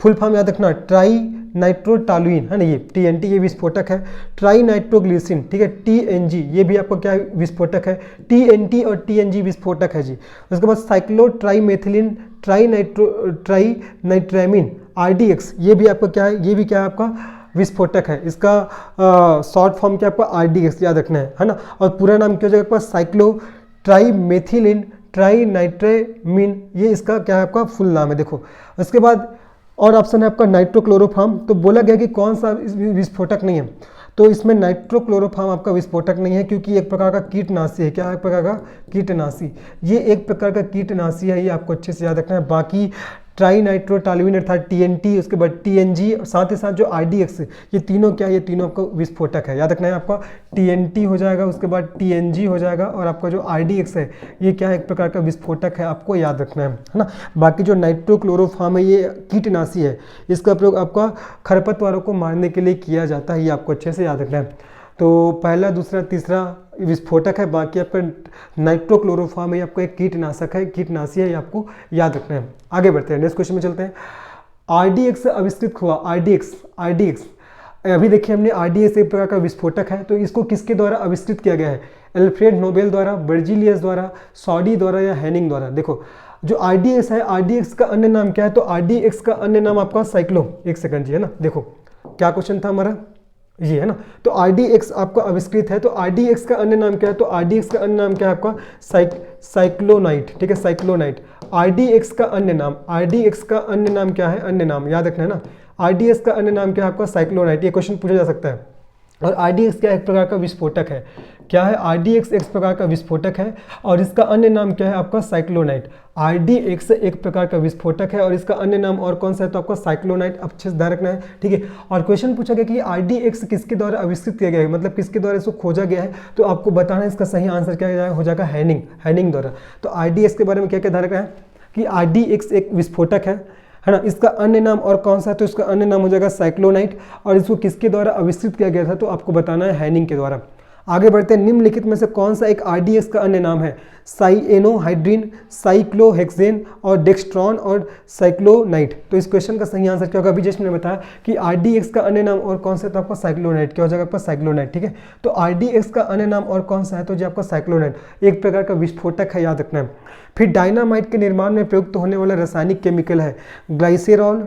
फुल फॉर्म याद रखना, ट्राइनाइट्रोटॉल्यूइन है ना, ये TNT ये विस्फोटक है। ट्राइनाइट्रोग्लिसरीन, ठीक है, TNG ये भी आपको क्या विस्फोटक है? TNT और TNG विस्फोटक है जी। उसके बाद साइक्लोट्राइमेथिलीन, ट्राइनाइट्रामीन, RDX ये भी आपका क्या है? ये भी क्या है? आपका विस्फोटक है। इसका शॉर्ट फॉर्म क्या आपका? RDX याद रखना है ना। और पूरा नाम क्या हो जाएगा आपका? साइक्लोट्राइमेथिलीन ट्राइनाइट्रामीन, ये इसका क्या है? आपका फुल नाम है। देखो, उसके बाद और ऑप्शन है आपका नाइट्रोक्लोरोफॉर्म। तो बोला गया कि कौन सा विस्फोटक नहीं है? तो इसमें नाइट्रोक्लोरोफॉर्म आपका विस्फोटक नहीं है, क्योंकि एक प्रकार का कीटनाशी है। क्या है? एक प्रकार का कीटनाशी। ये एक प्रकार का कीटनाशी है, ये आपको अच्छे से याद रखना है। बाकी ट्राइनाइट्रोटॉल्यूइन अर्थात TNT, उसके बाद TNG और साथ ही साथ जो RDX, ये तीनों क्या है? ये तीनों आपका विस्फोटक है, याद रखना है। आपका TNT हो जाएगा, उसके बाद TNG हो जाएगा, और आपका जो RDX है ये क्या है? एक प्रकार का विस्फोटक है, आपको याद रखना है ना। बाकी जो नाइट्रोक्लोरोफॉर्म है ये कीटनाशी है, इसका प्रयोग आपका खरपतवारों को मारने के लिए किया जाता है, ये आपको अच्छे से याद रखना है। तो पहला, दूसरा, तीसरा विस्फोटक है, बाकी आपका नाइट्रोक्लोरोफॉर्म है, आपका एक कीटनाशक है, कीटनाशी है, ये आपको याद रखना है। आगे बढ़ते हैं, नेक्स्ट क्वेश्चन में चलते हैं। RDX आविष्कृत हुआ, RDX अभी देखिए हमने RDX एक प्रकार का विस्फोटक है, तो इसको किसके द्वारा आविष्कृत किया गया है? एल्फ्रेड नोबेल द्वारा, बर्जीलियस द्वारा, सॉडी द्वारा या हैनिंग द्वारा? देखो, जो RDX है, RDX का अन्य नाम क्या है? तो RDX का अन्य नाम आपका साइक्लो, एक सेकंड जी, है ना। देखो क्या क्वेश्चन था हमारा, ये है ना। तो RDX आपका आविष्कृत है, तो RDX का अन्य नाम क्या है, तो RDX का अन्य नाम क्या है आपका साइक्लोनाइट, ठीक है, साइक्लोनाइट। RDX का अन्य नाम, RDX का अन्य नाम क्या है, अन्य नाम याद रखना है ना, RDX का अन्य नाम क्या है आपका साइक्लोनाइट, ये क्वेश्चन पूछा जा सकता है। और RDX क्या एक प्रकार का विस्फोटक है, क्या है, RDX एक प्रकार का विस्फोटक है और इसका अन्य नाम क्या है आपका साइक्लोनाइट। RDX एक प्रकार का विस्फोटक है और इसका अन्य नाम और कौन सा है, तो आपका साइक्लोनाइट, अच्छे से ध्यान रखना है, ठीक है। और क्वेश्चन पूछा गया कि RDX किसके द्वारा आविष्कृत किया गया है, मतलब किसके द्वारा इसको खोजा गया है, तो आपको बताना है इसका सही आंसर क्या हो जाएगा, हैनिंग द्वारा। तो RDX के बारे में क्या क्या ध्यान रखना है कि RDX एक विस्फोटक है ना, इसका अन्य नाम और कौन सा है, तो इसका अन्य नाम हो जाएगा साइक्लोनाइट और इसको किसके द्वारा आविष्कृत किया गया था, तो आपको बताना है हैनिंग के द्वारा। आगे बढ़ते हैं, निम्नलिखित में से कौन सा एक RDX का अन्य नाम है, साइएनोहाइड्रिन, साइक्लोहेक्सेन और डेक्स्ट्रॉन और साइक्लोनाइट। तो इस क्वेश्चन का सही आंसर क्या होगा, अभी जस्ट मैंने बताया कि RDX का अन्य नाम और कौन सा है, तो आपका साइक्लोनाइट, क्या हो जाएगा आपका साइक्लोनाइट, ठीक है। तो RDX का अन्य नाम और कौन सा है, तो जो आपका साइक्लोनाइट, एक प्रकार का विस्फोटक है, याद रखना है। फिर डायनामाइट के निर्माण में प्रयुक्त होने वाला रासायनिक केमिकल है ग्लाइसेरॉल,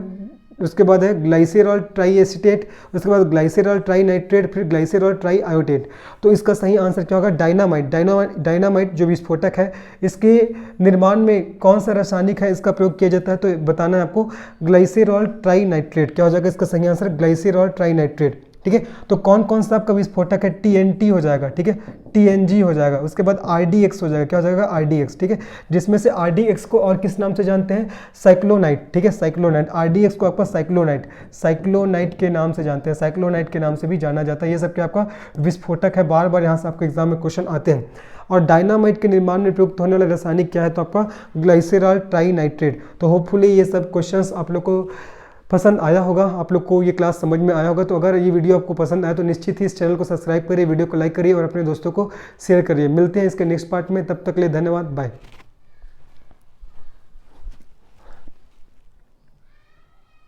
उसके बाद है ग्लाइसेरॉल ट्राई एसीटेट, उसके बाद ग्लाइसेरॉल ट्राई नाइट्रेट, फिर ग्लाइसेरॉल ट्राई आयोटेट। तो इसका सही आंसर क्या होगा, डायनामाइट। डायनामाइट जो विस्फोटक है, इसके निर्माण में कौन सा रासायनिक है इसका प्रयोग किया जाता है, तो बताना है आपको ग्लाइसेरॉल ट्राई नाइट्रेट, क्या हो जाएगा इसका सही आंसर, ग्लाइसेरॉल ट्राई नाइट्रेट, ठीक है। तो कौन कौन सा आपका विस्फोटक है, TNT हो जाएगा, ठीक है, TNG हो जाएगा, उसके बाद RDX हो जाएगा, क्या हो जाएगा RDX, ठीक है, जिसमें से RDX को और किस नाम से जानते हैं, साइक्लोनाइट, ठीक है, साइक्लोनाइट। RDX को आपका साइक्लोनाइट के नाम से जानते हैं, साइक्लोनाइट के नाम से भी जाना जाता है। ये सब क्या आपका विस्फोटक है, बार बार यहाँ से आपके एग्जाम में क्वेश्चन आते हैं। और डायनामाइट के निर्माण में प्रयुक्त होने वाला रासायनिक क्या है, तो आपका ग्लाइसेरॉल ट्राई नाइट्रेट। तो होपफुली ये सब क्वेश्चंस आप लोग को पसंद आया होगा, आप लोग को ये क्लास समझ में आया होगा। तो अगर ये वीडियो आपको पसंद आया तो निश्चित ही इस चैनल को सब्सक्राइब करिए, वीडियो को लाइक करिए और अपने दोस्तों को शेयर करिए। मिलते हैं इसके नेक्स्ट पार्ट में, तब तक के लिए धन्यवाद, बाय।